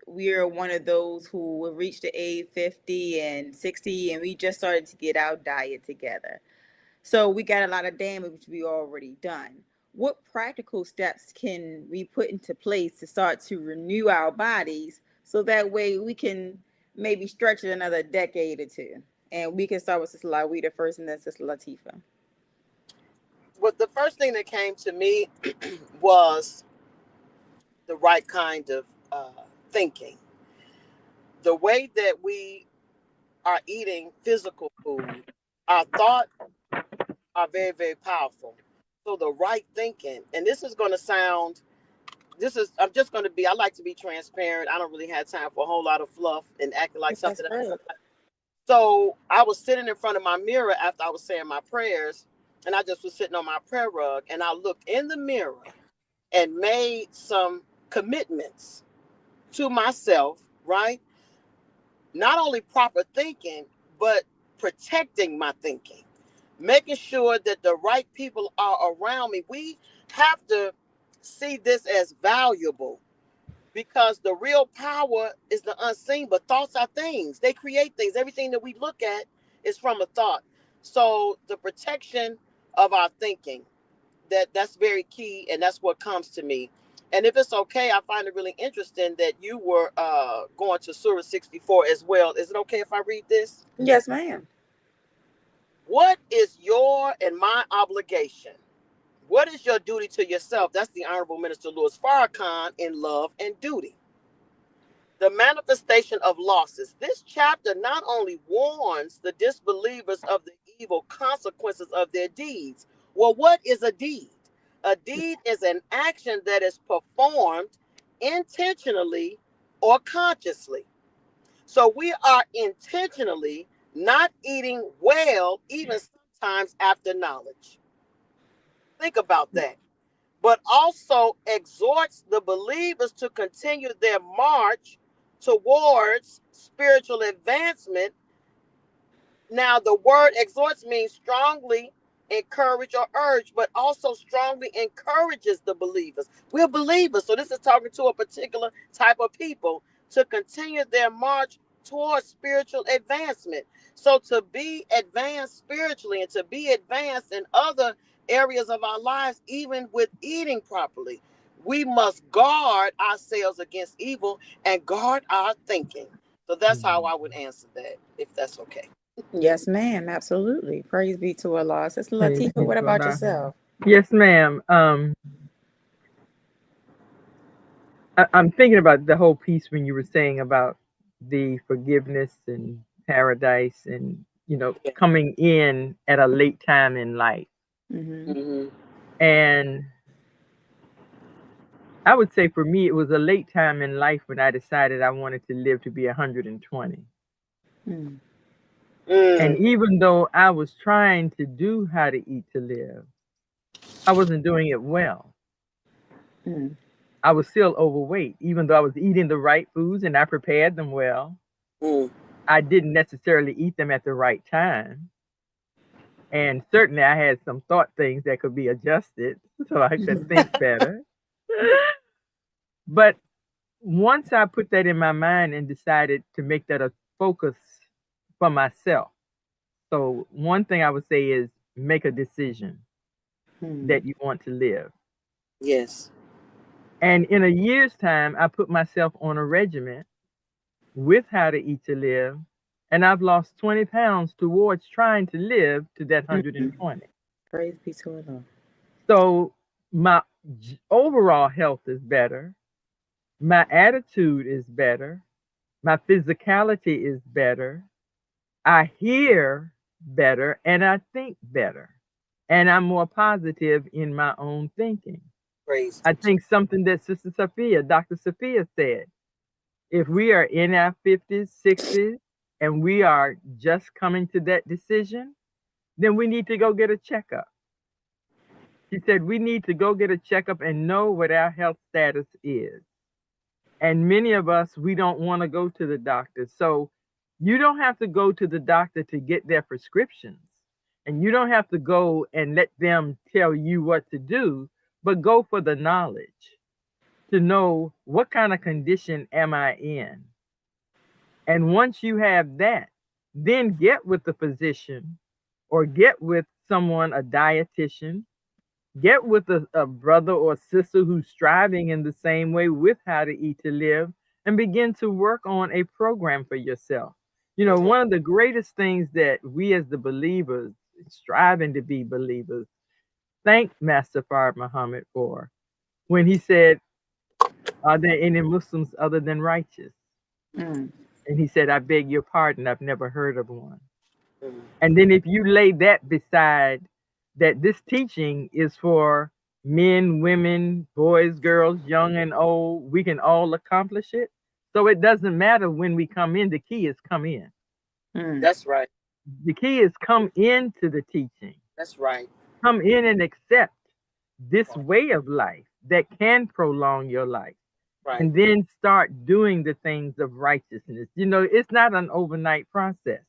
we're one of those who have reached the age 50 and 60, and we just started to get our diet together. So we got a lot of damage we already done. What practical steps can we put into place to start to renew our bodies so that way we can maybe stretch it another decade or two? And we can start with Sister LaWeeda first and then Sister Lateefah. Well, the first thing that came to me was the right kind of thinking. The way that we are eating physical food, our thoughts are very, very powerful. So the right thinking, and this is going to sound, I'm just going to be, I like to be transparent. I don't really have time for a whole lot of fluff and acting like something else. So I was sitting in front of my mirror after I was saying my prayers, and I just was sitting on my prayer rug, and I looked in the mirror and made some commitments to myself, right? Not only proper thinking, but protecting my thinking, making sure that the right people are around me. We have to see this as valuable, because the real power is the unseen, but thoughts are things. They create things. Everything that we look at is from a thought. So the protection of our thinking, that's very key, and that's what comes to me. And if it's okay, I find it really interesting that you were going to Surah 64 as well. Is it okay if I read this? Yes, ma'am. What is your and my obligation? What is your duty to yourself? That's the Honorable Minister Louis Farrakhan in Love and Duty. The manifestation of losses. This chapter not only warns the disbelievers of the evil consequences of their deeds. Well, what is a deed? A deed is an action that is performed intentionally or consciously. So we are intentionally not eating well, even sometimes after knowledge. Think about that. But also exhorts the believers to continue their march towards spiritual advancement. Now, the word exhorts means strongly encourage or urge, but also strongly encourages the believers. We're believers, so this is talking to a particular type of people to continue their march towards spiritual advancement. So to be advanced spiritually and to be advanced in other areas of our lives, even with eating properly, we must guard ourselves against evil and guard our thinking. So that's how I would answer that, if that's okay. Yes, ma'am. Absolutely. Praise be to Allah. Sister Praise Lateefah, be what to about Allah. yourself? Yes, ma'am. I'm thinking about the whole piece when you were saying about the forgiveness and paradise and, coming in at a late time in life. Mm-hmm. And I would say for me, it was a late time in life when I decided I wanted to live to be 120. Mm. And even though I was trying to do How to Eat to Live, I wasn't doing it well. Mm. I was still overweight, even though I was eating the right foods and I prepared them well. I didn't necessarily eat them at the right time. And certainly I had some thought things that could be adjusted so I could think better. But once I put that in my mind and decided to make that a focus for myself. So one thing I would say is make a decision that you want to live. Yes. And in a year's time, I put myself on a regimen with How to Eat to Live, and I've lost 20 pounds towards trying to live to that 120. Praise be to Allah. So my overall health is better. My attitude is better. My physicality is better. I hear better and I think better. And I'm more positive in my own thinking. Praise. I think something that Sister Sophia, Dr. Sophia said, if we are in our 50s, 60s, and we are just coming to that decision, then we need to go get a checkup. She said we need to go get a checkup and know what our health status is. And many of us, we don't want to go to the doctor. So you don't have to go to the doctor to get their prescriptions. And you don't have to go and let them tell you what to do, but go for the knowledge to know what kind of condition am I in. And once you have that, then get with the physician or get with someone, a dietitian, get with a brother or sister who's striving in the same way with How to Eat to Live and begin to work on a program for yourself. One of the greatest things that we as the believers, striving to be believers, thank Master Fard Muhammad for when he said, are there any Muslims other than righteous? And he said, I beg your pardon, I've never heard of one. And then if you lay that beside that this teaching is for men, women, boys, girls, young and old, we can all accomplish it. So it doesn't matter when we come in, the key is come in. That's right. The key is come into the teaching. That's right. Come in and accept this way of life that can prolong your life. Right. And then start doing the things of righteousness. It's not an overnight process.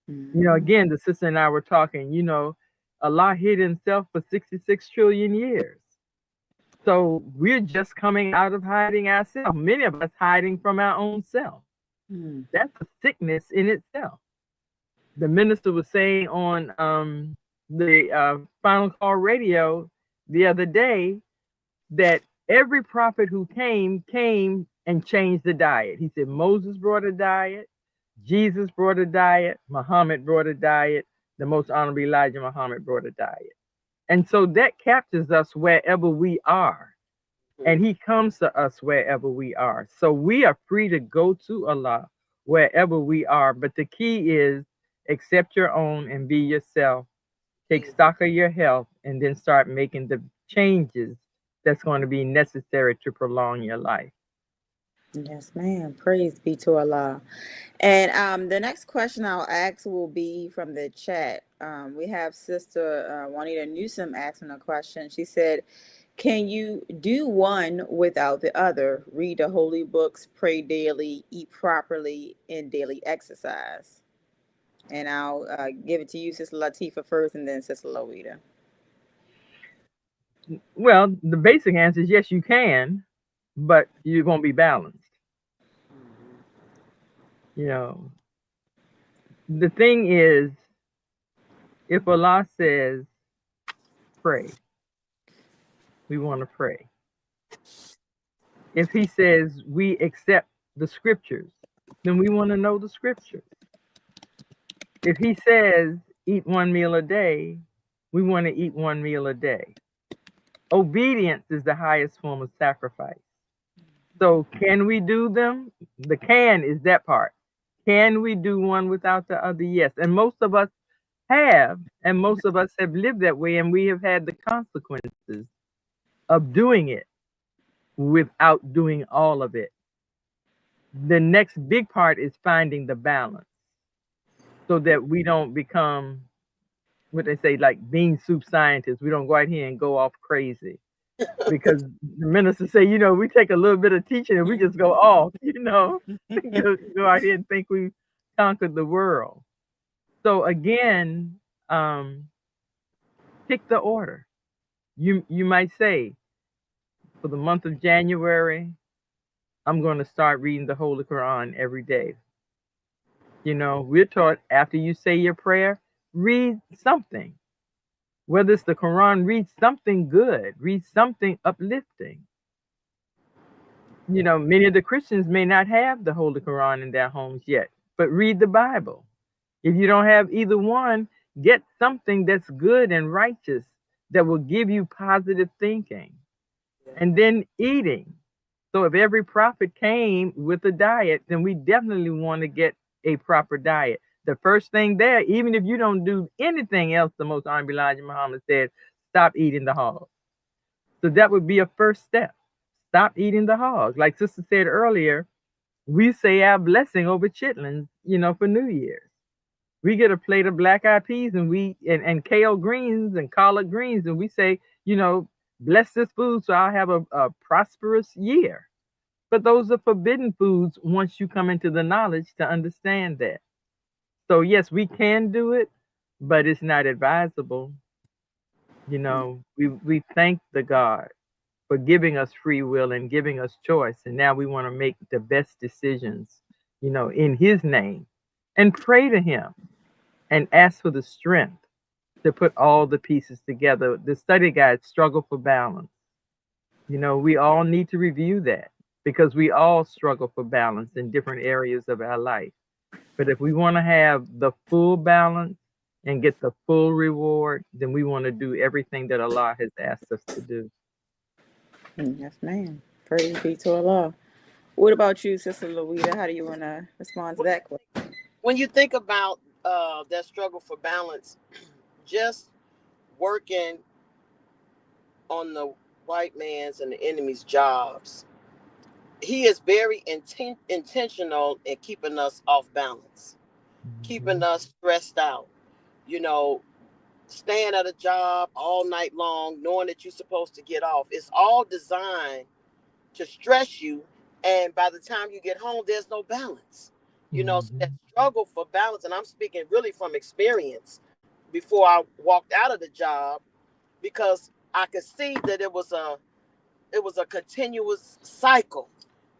Again, the sister and I were talking, Allah hid himself for 66 trillion years. So we're just coming out of hiding ourselves. Many of us hiding from our own self. That's a sickness in itself. The minister was saying on the Final Call radio the other day that every prophet who came and changed the diet. He said Moses brought a diet, Jesus brought a diet, Muhammad brought a diet, the most honorable Elijah Muhammad brought a diet. And so that captures us wherever we are. And he comes to us wherever we are. So we are free to go to Allah wherever we are. But the key is accept your own and be yourself. Take stock of your health and then start making the changes that's going to be necessary to prolong your life. Yes, ma'am. Praise be to Allah. And the next question I'll ask will be from the chat. We have Sister Juanita Newsom asking a question. She said, can you do one without the other? Read the holy books, pray daily, eat properly, and daily exercise. And I'll give it to you, Sister Lateefah, first, and then Sister LaWeeda. Well, the basic answer is yes, you can, but you're going to be balanced. The thing is, if Allah says, pray, we want to pray. If he says we accept the scriptures, then we want to know the scriptures. If he says eat one meal a day, we want to eat one meal a day. Obedience is the highest form of sacrifice. So can we do them? The can is that part. Can we do one without the other? Yes. And most of us have, and most of us have lived that way, and we have had the consequences of doing it without doing all of it. The next big part is finding the balance so that we don't become, what they say, like bean soup scientists. We don't go out here and go off crazy. Because the ministers say, you know, we take a little bit of teaching and we just go off, you know, go out here and think we conquered the world. So again, pick the order. You might say, for the month of January, I'm going to start reading the Holy Quran every day. You know, we're taught after you say your prayer, read something. Whether it's the Quran, read something good, read something uplifting. You know, many of the Christians may not have the Holy Quran in their homes yet, but read the Bible. If you don't have either one, get something that's good and righteous that will give you positive thinking. And then eating. So if every prophet came with a diet, then we definitely want to get a proper diet. The first thing there, even if you don't do anything else, the Most Honorable Elijah Muhammad said, stop eating the hog. So that would be a first step. Stop eating the hog. Like Sister said earlier, we say our blessing over chitlins, you know, for New Year's. We get a plate of black-eyed peas and kale greens and collard greens, and we say, you know, bless this food so I'll have a prosperous year. But those are forbidden foods once you come into the knowledge to understand that. So yes, we can do it, but it's not advisable. You know, we thank the God for giving us free will and giving us choice. And now we want to make the best decisions, you know, in his name, and pray to him and ask for the strength to put all the pieces together. The study guide, Struggle for Balance. You know, we all need to review that because we all struggle for balance in different areas of our life. But if we want to have the full balance and get the full reward, then we want to do everything that Allah has asked us to do. Yes, ma'am. Praise be to Allah. What about you, Sister LaWeeda? How do you want to respond to that question? When you think about that struggle for balance, just working on the white man's and the enemy's jobs, he is very intentional in keeping us off balance, keeping us stressed out, you know, staying at a job all night long, knowing that you're supposed to get off. It's all designed to stress you. And by the time you get home, there's no balance. You know, so that struggle for balance, and I'm speaking really from experience before I walked out of the job, because I could see that it was a continuous cycle.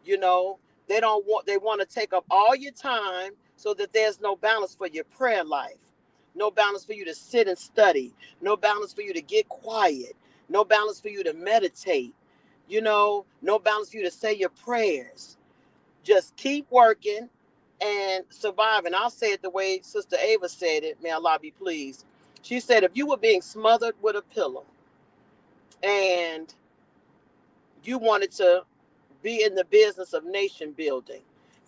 You know, they want to take up all your time so that there's no balance for your prayer life, no balance for you to sit and study, no balance for you to get quiet, no balance for you to meditate, you know, no balance for you to say your prayers. Just keep working and survive. And I'll say it the way Sister Ava said it, may Allah be pleased. She said, if you were being smothered with a pillow and you wanted to be in the business of nation building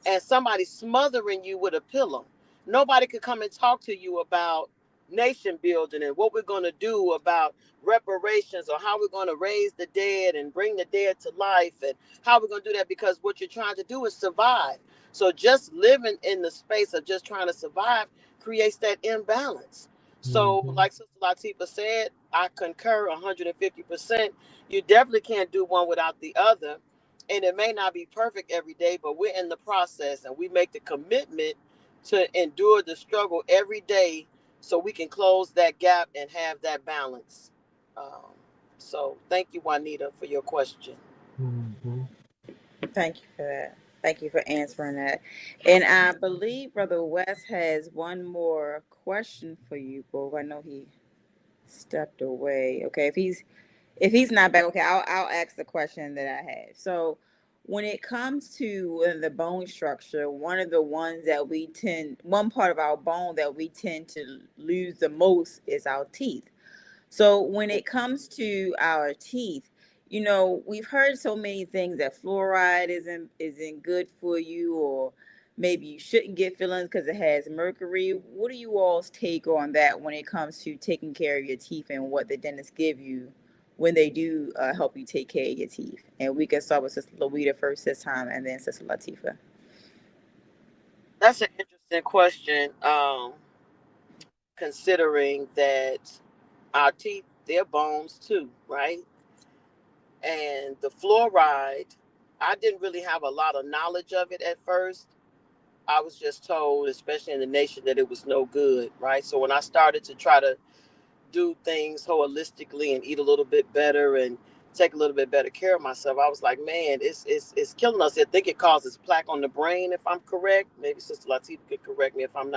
and somebody smothering you with a pillow, nobody could come and talk to you about nation building and what we're going to do about reparations or how we're going to raise the dead and bring the dead to life and how we're going to do that, because what you're trying to do is survive. So just living in the space of just trying to survive creates that imbalance. So like Sister Lateefah said, I concur 150%. You definitely can't do one without the other. And it may not be perfect every day, but we're in the process and we make the commitment to endure the struggle every day so we can close that gap and have that balance. So thank you, Juanita, for your question. Thank you for that. Thank you for answering that. And I believe Brother West has one more question for you, Bo. I know he stepped away. Okay, if If he's not back, okay, I'll ask the question that I have. So when it comes to the bone structure, one part of our bone that we tend to lose the most is our teeth. So when it comes to our teeth, we've heard so many things that fluoride isn't good for you, or maybe you shouldn't get fillings because it has mercury. What do you all's take on that when it comes to taking care of your teeth and what the dentists give you when they do help you take care of your teeth? And we can start with Sister LaWeeda first this time, and then Sister Lateefah. That's an interesting question, considering that our teeth, they're bones too, right? And the fluoride, I didn't really have a lot of knowledge of it at first. I was just told, especially in the nation, that it was no good, right? So when I started to try to do things holistically and eat a little bit better and take a little bit better care of myself, I was like, man, it's killing us. I think it causes plaque on the brain, if I'm correct. Maybe Sister Lateefah could correct me if I'm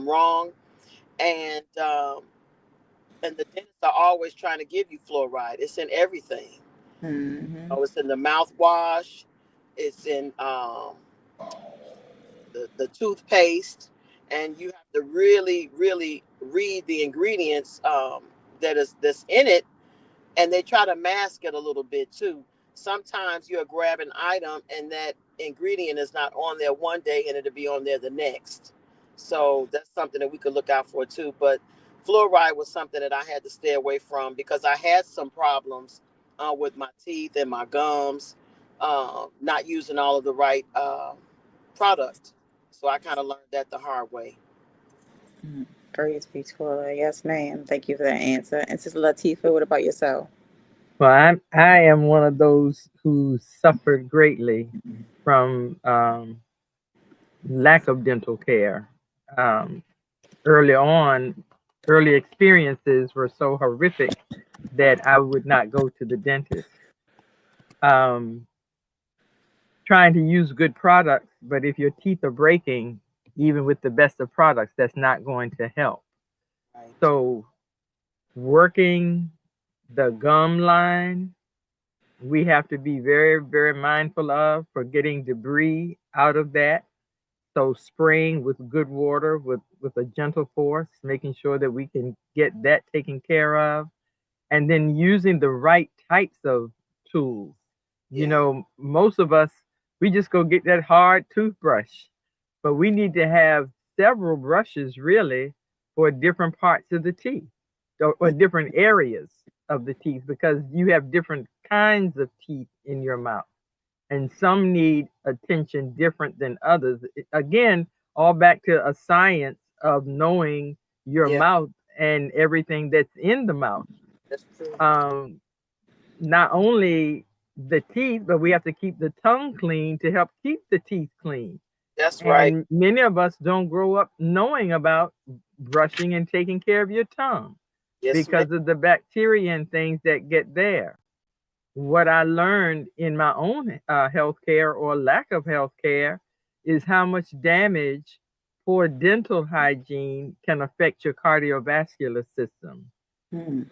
wrong. And the dentists are always trying to give you fluoride. It's in everything. Mm-hmm. It's in the mouthwash. It's in the toothpaste, and you have to really, really read the ingredients that's in it, and they try to mask it a little bit too. Sometimes you'll grab an item and that ingredient is not on there one day and it'll be on there the next. So that's something that we could look out for too. But fluoride was something that I had to stay away from because I had some problems with my teeth and my gums, not using all of the right product. So I kind of learned that the hard way. Praise be to Allah. Yes, ma'am. Thank you for that answer. And Sister Lateefah, what about yourself? Well, I am one of those who suffered greatly from lack of dental care. Early experiences were so horrific that I would not go to the dentist. Trying to use good products, but if your teeth are breaking, even with the best of products, that's not going to help. Right. So working the gum line, we have to be very, very mindful of for getting debris out of that. So spraying with good water, with a gentle force, making sure that we can get that taken care of. And then using the right types of tools. Most of us, we just go get that hard toothbrush, but we need to have several brushes really for different parts of the teeth or different areas of the teeth, because you have different kinds of teeth in your mouth and some need attention different than others. Again, all back to a science of knowing your mouth and everything that's in the mouth. That's true. Not only the teeth, but we have to keep the tongue clean to help keep the teeth clean. That's right. And many of us don't grow up knowing about brushing and taking care of your tongue because of the bacteria and things that get there. What I learned in my own healthcare or lack of healthcare is how much damage poor dental hygiene can affect your cardiovascular system.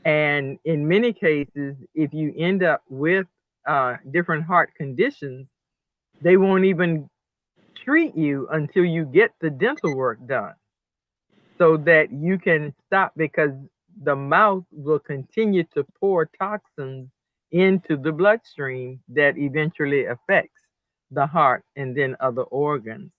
And in many cases, if you end up with different heart conditions, they won't even treat you until you get the dental work done so that you can stop, because the mouth will continue to pour toxins into the bloodstream that eventually affects the heart and then other organs.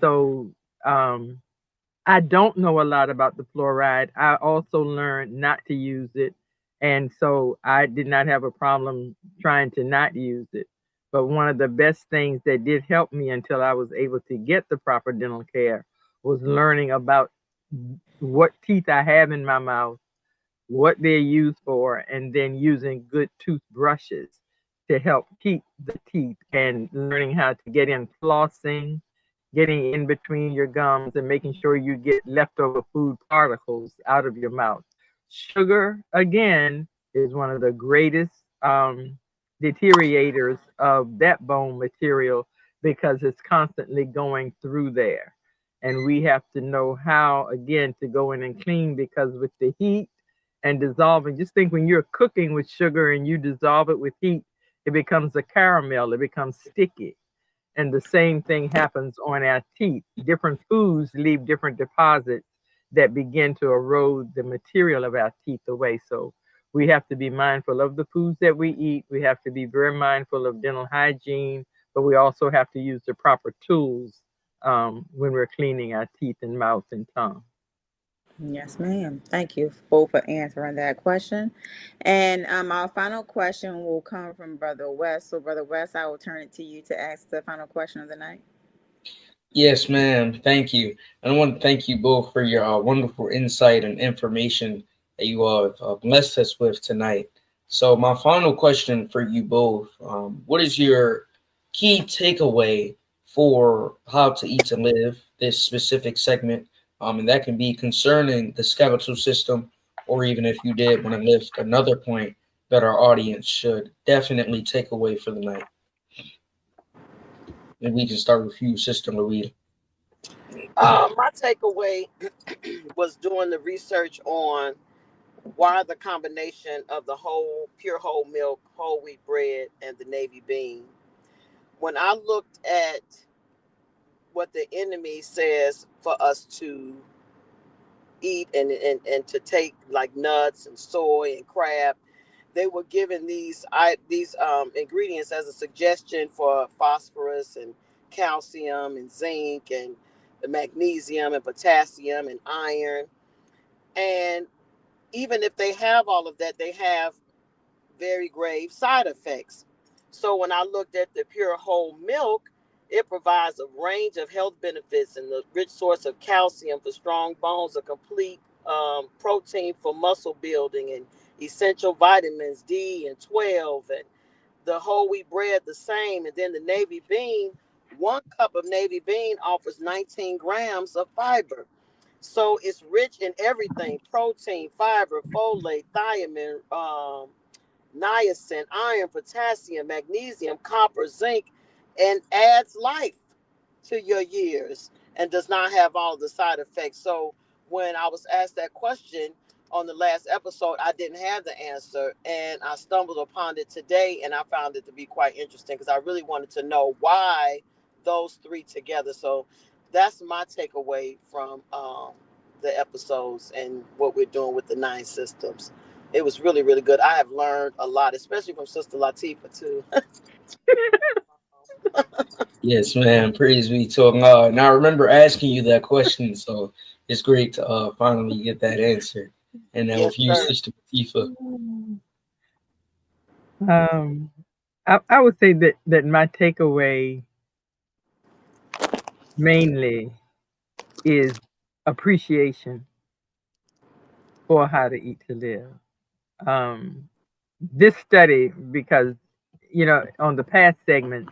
So I don't know a lot about the fluoride. I also learned not to use it. And so I did not have a problem trying to not use it. But one of the best things that did help me until I was able to get the proper dental care was learning about what teeth I have in my mouth, what they're used for, and then using good toothbrushes to help keep the teeth, and learning how to get in flossing, getting in between your gums and making sure you get leftover food particles out of your mouth. Sugar, again, is one of the greatest deteriorators of that bone material because it's constantly going through there. And we have to know how, again, to go in and clean, because with the heat and dissolving. Just think when you're cooking with sugar and you dissolve it with heat, it becomes a caramel, it becomes sticky. And the same thing happens on our teeth. Different foods leave different deposits that begin to erode the material of our teeth away. So we have to be mindful of the foods that we eat. We have to be very mindful of dental hygiene, but we also have to use the proper tools when we're cleaning our teeth and mouth and tongue. Yes, ma'am. Thank you both for answering that question. And our final question will come from Brother West. So, Brother West, I will turn it to you to ask the final question of the night. Yes, ma'am. Thank you. And I want to thank you both for your wonderful insight and information that you all have blessed us with tonight. So, my final question for you both, what is your key takeaway for How to Eat to Live, this specific segment? And that can be concerning the skeletal system, or even if you did want to lift another point that our audience should definitely take away for the night. And we can start with you, Sister LaWeeda. My takeaway was doing the research on why the combination of the pure whole milk, whole wheat bread, and the navy bean. When I looked at what the enemy says for us to eat and to take, like nuts and soy and crab, they were given these ingredients as a suggestion for phosphorus and calcium and zinc and magnesium and potassium and iron. And even if they have all of that, they have very grave side effects. So when I looked at the pure whole milk, it provides a range of health benefits and the rich source of calcium for strong bones, a complete protein for muscle building, and essential vitamins D and 12, and the whole wheat bread the same. And then the navy bean, 1 cup of navy bean offers 19 grams of fiber. So it's rich in everything: protein, fiber, folate, thiamine, niacin, iron, potassium, magnesium, copper, zinc, and adds life to your years and does not have all the side effects. So when I was asked that question on the last episode, I didn't have the answer, and I stumbled upon it today, and I found it to be quite interesting because I really wanted to know why those three together. So that's my takeaway from the episodes and what we're doing with the 9 systems. It was really, really good. I have learned a lot, especially from Sister Lateefah too. Yes, man. Praise be to Allah. And I remember asking you that question, so it's great to finally get that answer. And now with you, Sister Lateefah. I would say that my takeaway mainly is appreciation for How to Eat to Live. This study, because on the past segment,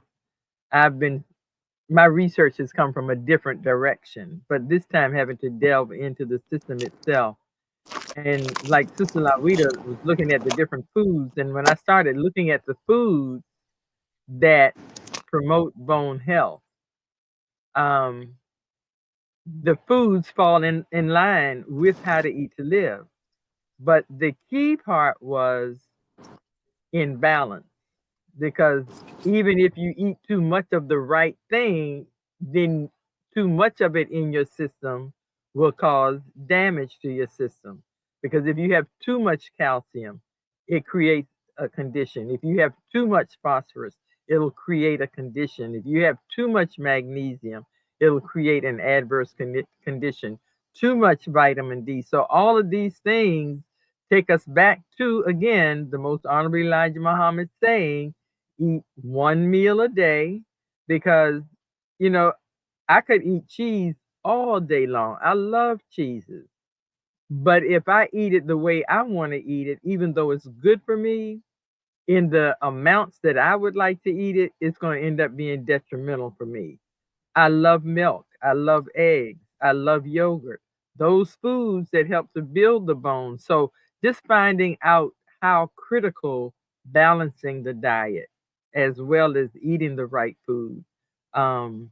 my research has come from a different direction, but this time having to delve into the system itself. And like Sister LaWeeda was looking at the different foods, and when I started looking at the foods that promote bone health, the foods fall in line with How to Eat to Live. But the key part was in balance, because even if you eat too much of the right thing, then too much of it in your system will cause damage to your system. Because if you have too much calcium, it creates a condition. If you have too much phosphorus, it'll create a condition. If you have too much magnesium, it'll create an adverse condition. Too much vitamin D. So all of these things take us back to, again, the most honorable Elijah Muhammad saying, eat 1 meal a day, because, I could eat cheese all day long. I love cheeses. But if I eat it the way I want to eat it, even though it's good for me, in the amounts that I would like to eat it, it's going to end up being detrimental for me. I love milk. I love eggs. I love yogurt. Those foods that help to build the bone. So just finding out how critical balancing the diet as well as eating the right food. And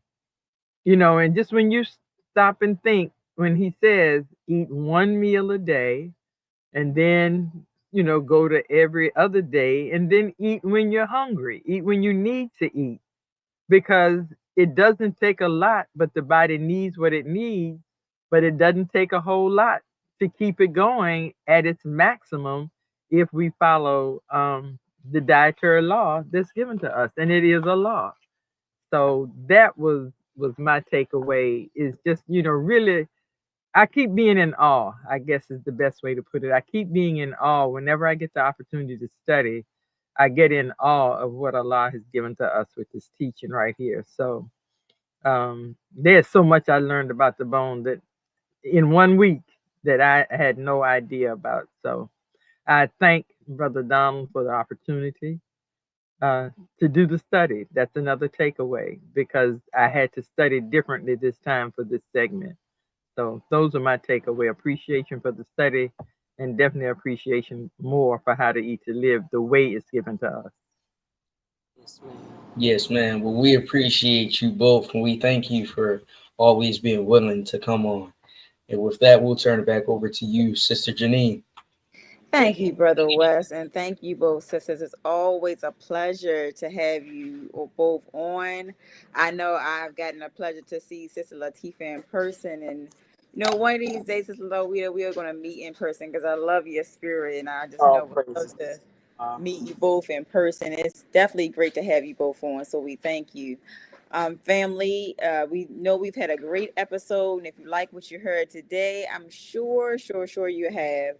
just when you stop and think, when he says eat 1 meal a day, and then, go to every other day, and then eat when you're hungry, eat when you need to eat, because it doesn't take a lot, but the body needs what it needs, but it doesn't take a whole lot to keep it going at its maximum if we follow the dietary law that's given to us, and it is a law. So that was my takeaway, is just, really, I keep being in awe, I guess is the best way to put it. I keep being in awe whenever I get the opportunity to study. I get in awe of what Allah has given to us with this teaching right here. So there's so much I learned about the bone that in 1 week that I had no idea about. So I thank Brother Donald for the opportunity to do the study. That's another takeaway, because I had to study differently this time for this segment. So those are my takeaway. Appreciation for the study, and definitely appreciation more for how to eat to live the way it's given to us. Yes, ma'am. Yes, man. Well, we appreciate you both, and we thank you for always being willing to come on. And with that, we'll turn it back over to you, Sister Janine. Thank you, Brother West, and thank you both, sisters. It's always a pleasure to have you both on. I know I've gotten a pleasure to see Sister Lateefah in person, and one of these days, Sister LaWeeda, we are going to meet in person, because I love your spirit, and I just All know we'd love praises. to meet you both in person. It's definitely great to have you both on, so we thank you. Family, we know we've had a great episode, and if you like what you heard today, I'm sure you have.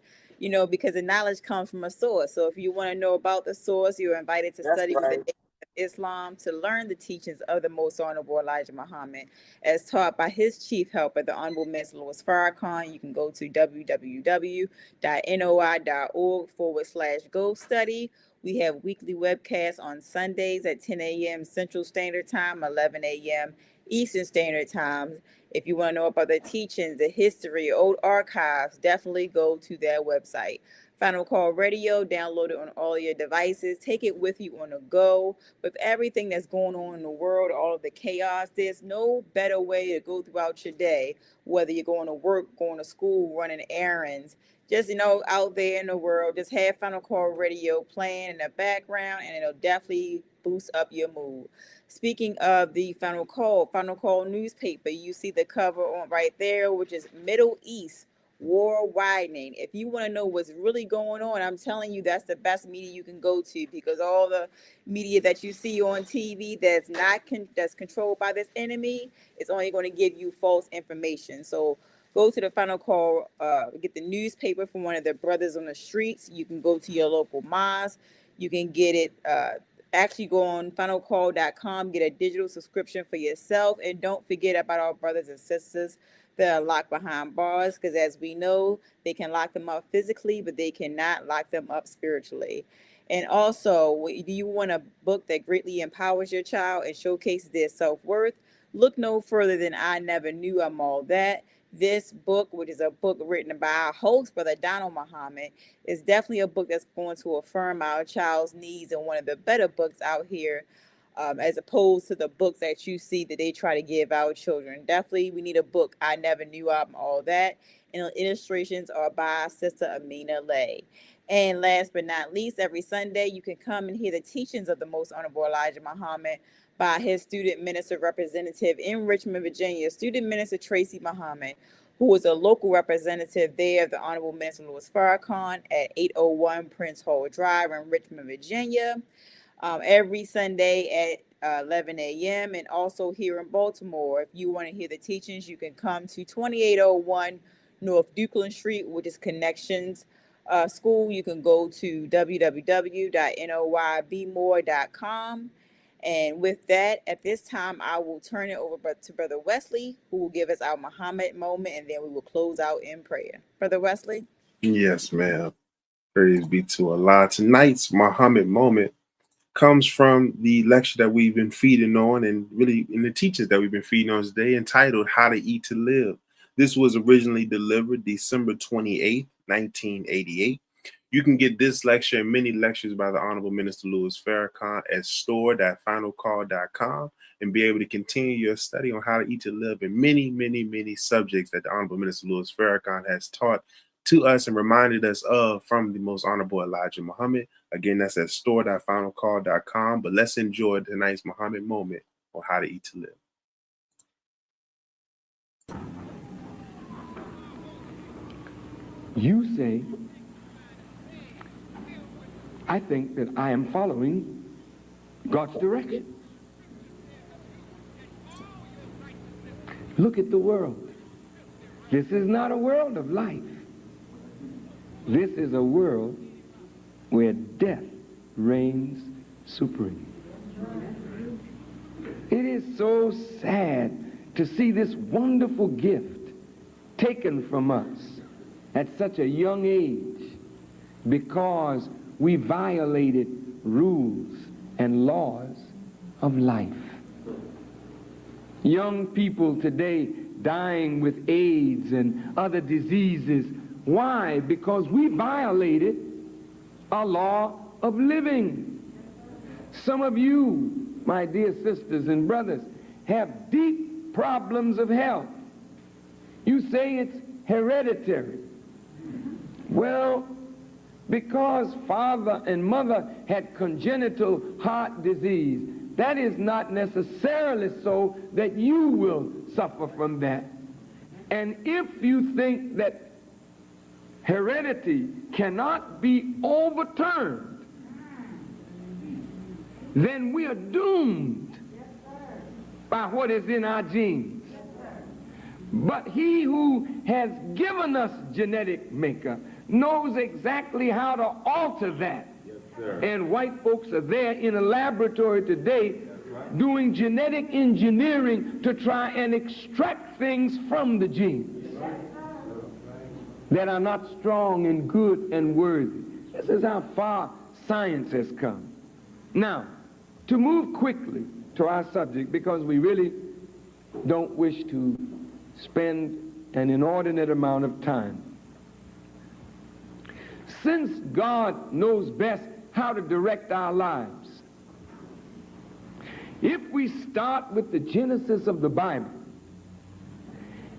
Because the knowledge comes from a source. So if you want to know about the source, you're invited to That's study with the right. Nation of Islam to learn the teachings of the Most Honorable Elijah Muhammad, as taught by his chief helper, the Honorable Minister Louis Farrakhan. You can go to www.noi.org/go study. We have weekly webcasts on Sundays at 10 a.m. Central Standard Time, 11 a.m. Eastern Standard Time. If you want to know about the teachings, the history, old archives, definitely go to their website. Final Call Radio, download it on all your devices. Take it with you on the go. With everything that's going on in the world, all of the chaos, there's no better way to go throughout your day, whether you're going to work, going to school, running errands. Just, out there in the world, just have Final Call Radio playing in the background, and it'll definitely boost up your mood. Speaking of the Final Call newspaper, you see the cover on right there, which is Middle East War Widening. If you want to know what's really going on, I'm telling you, that's the best media you can go to, because all the media that you see on TV that's controlled by this enemy is only going to give you false information. So go to the Final Call, get the newspaper from one of the brothers on the streets. You can go to your local mosque. You can get it. Actually go on finalcall.com, get a digital subscription for yourself, and don't forget about our brothers and sisters that are locked behind bars, because as we know, they can lock them up physically, but they cannot lock them up spiritually. And also, do you want a book that greatly empowers your child and showcases their self-worth? Look no further than I Never Knew I'm All That. This book, which is a book written by our host, Brother Donald Muhammad, is definitely a book that's going to affirm our child's needs, and one of the better books out here, as opposed to the books that you see that they try to give our children. Definitely, we need a book, I Never Knew I'm All That. And the illustrations are by Sister Amina Lay. And last but not least, every Sunday, you can come and hear the teachings of the Most Honorable Elijah Muhammad by his student minister representative in Richmond, Virginia, Student Minister Tracy Muhammad, who is a local representative there of the Honorable Minister Louis Farrakhan at 801 Prince Hall Drive in Richmond, Virginia, every Sunday at 11 a.m. And also here in Baltimore, if you want to hear the teachings, you can come to 2801 North Dukeland Street, which is Connections School. You can go to www.noybmore.com. And with that, at this time, I will turn it over to Brother Wesley, who will give us our Muhammad moment, and then we will close out in prayer. Brother Wesley? Yes, ma'am. Praise be to Allah. Tonight's Muhammad moment comes from the lecture that we've been feeding on, and really in the teachings that we've been feeding on today, entitled How to Eat to Live. This was originally delivered December 28th, 1988. You can get this lecture and many lectures by the Honorable Minister Louis Farrakhan at store.finalcall.com and be able to continue your study on how to eat to live, and many, many, many subjects that the Honorable Minister Louis Farrakhan has taught to us and reminded us of from the most honorable Elijah Muhammad. Again, that's at store.finalcall.com. But let's enjoy tonight's Muhammad moment on how to eat to live. You say, I think that I am following God's direction. Look at the world. This is not a world of life. This is a world where death reigns supreme. It is so sad to see this wonderful gift taken from us at such a young age because we violated rules and laws of life. Young people today dying with AIDS and other diseases. Why? Because we violated a law of living. Some of you, my dear sisters and brothers, have deep problems of health. You say it's hereditary. Well, because father and mother had congenital heart disease, that is not necessarily so that you will suffer from that. And if you think that heredity cannot be overturned, then we are doomed by what is in our genes. But he who has given us genetic makeup knows exactly how to alter that. And white folks are there in a laboratory today doing genetic engineering to try and extract things from the genes that are not strong and good and worthy. This is how far science has come. Now, to move quickly to our subject, because we really don't wish to spend an inordinate amount of time. Since God knows best how to direct our lives, if we start with the Genesis of the Bible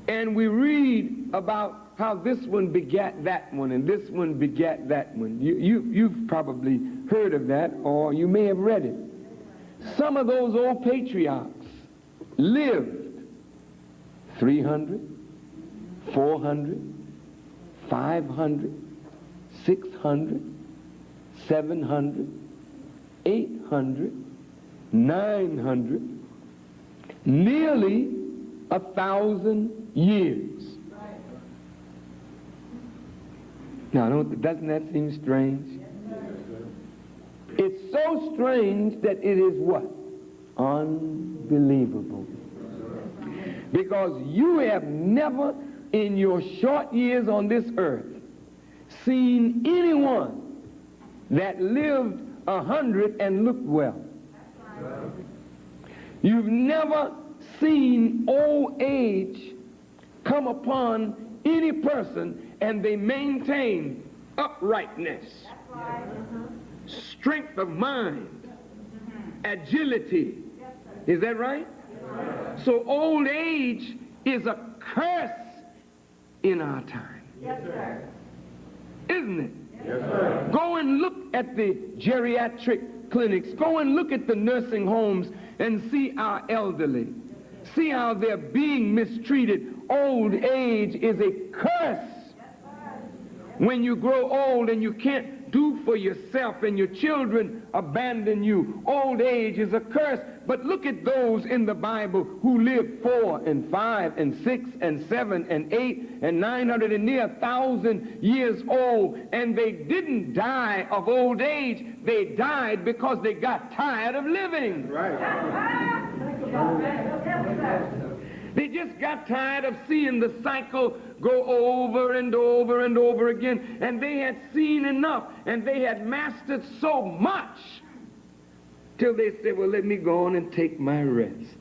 and we read about how this one begat that one and this one begat that one, you've probably heard of that, or you may have read it. Some of those old patriarchs lived 300, 400, 500, 600, 700, 800, 900, nearly 1,000 years. Now, doesn't that seem strange? It's so strange that it is what? Unbelievable. Because you have never in your short years on this earth seen anyone that lived 100 and looked well. You've never seen old age come upon any person and they maintain uprightness, strength of mind, agility. Is that right? So old age is a curse in our time. Yes, sir. Isn't it? Yes, sir. Go and look at the geriatric clinics. Go and look at the nursing homes and see our elderly. See how they're being mistreated. Old age is a curse. When you grow old and you can't do for yourself and your children abandon you, old age is a curse. But look at those in the Bible who lived 4 and 5 and 6 and 7 and 8 and 900 and near 1,000 years old, and they didn't die of old age. They died because they got tired of living. Right. They just got tired of seeing the cycle go over and over and over again, and they had seen enough, and they had mastered so much till they said, well, let me go on and take my rest.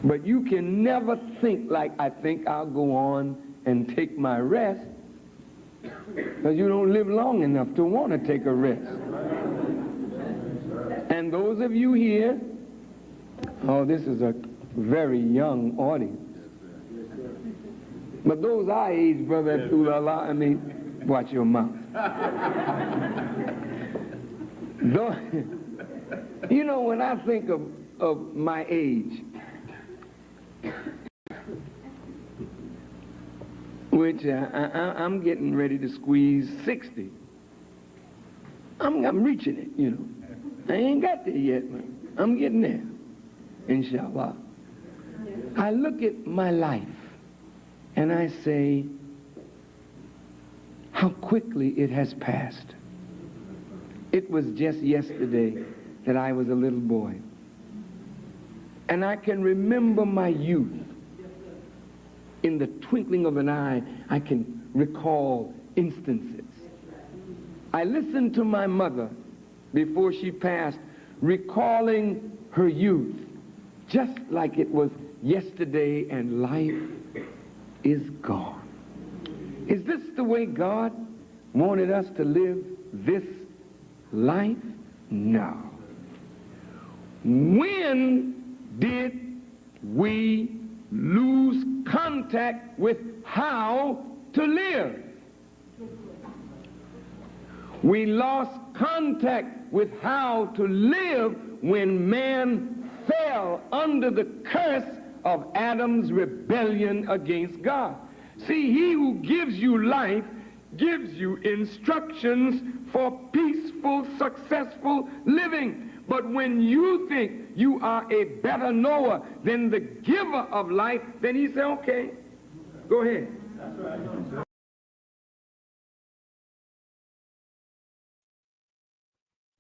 But you can never think like, I think I'll go on and take my rest, because you don't live long enough to want to take a rest. And those of you here, oh, this is a very young audience. But those our age, Brother Abdullah, I mean, watch your mouth. You know, when I think of my age, which I'm getting ready to squeeze 60. I'm reaching it, you know. I ain't got there yet, but I'm getting there, inshallah. I look at my life and I say, how quickly it has passed. It was just yesterday that I was a little boy. And I can remember my youth. In the twinkling of an eye, I can recall instances. I listened to my mother before she passed, recalling her youth, just like it was yesterday, and life is gone. Is this the way God wanted us to live this life? No. When did we lose contact with how to live? We lost contact with how to live when man fell under the curse of Adam's rebellion against God. See, he who gives you life gives you instructions for peaceful, successful living. But when you think you are a better knower than the giver of life, then he said, okay, go ahead.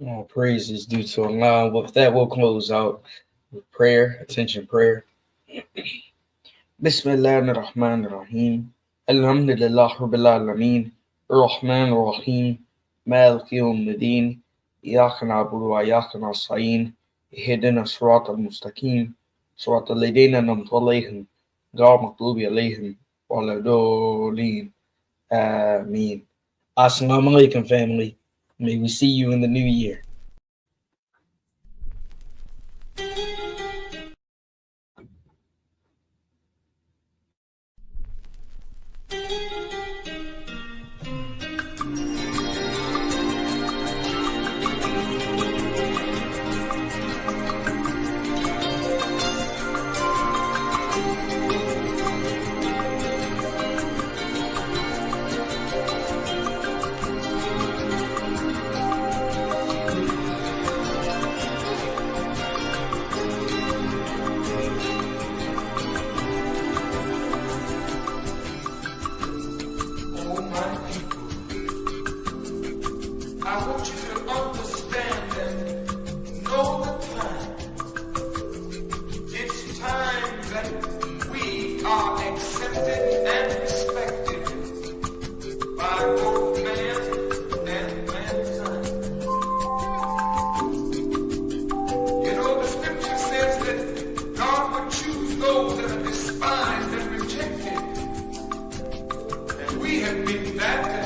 All praise is due to Allah. With that, we'll close out with prayer. Attention, prayer. Bismillah ar-Rahman ar-Rahim. Alhamdulillah Rabbil Alameen. Ar-Rahman ar-Rahim. Malik yawm-ud-din. إياك نعبد وإياك نستعين اهدنا الصراط المستقيم صراط الذين أنعمت عليهم غير المغضوب عليهم ولا الضالين. Ameen. Assalamu alaikum, family. May we see you in the new year. We have been baptized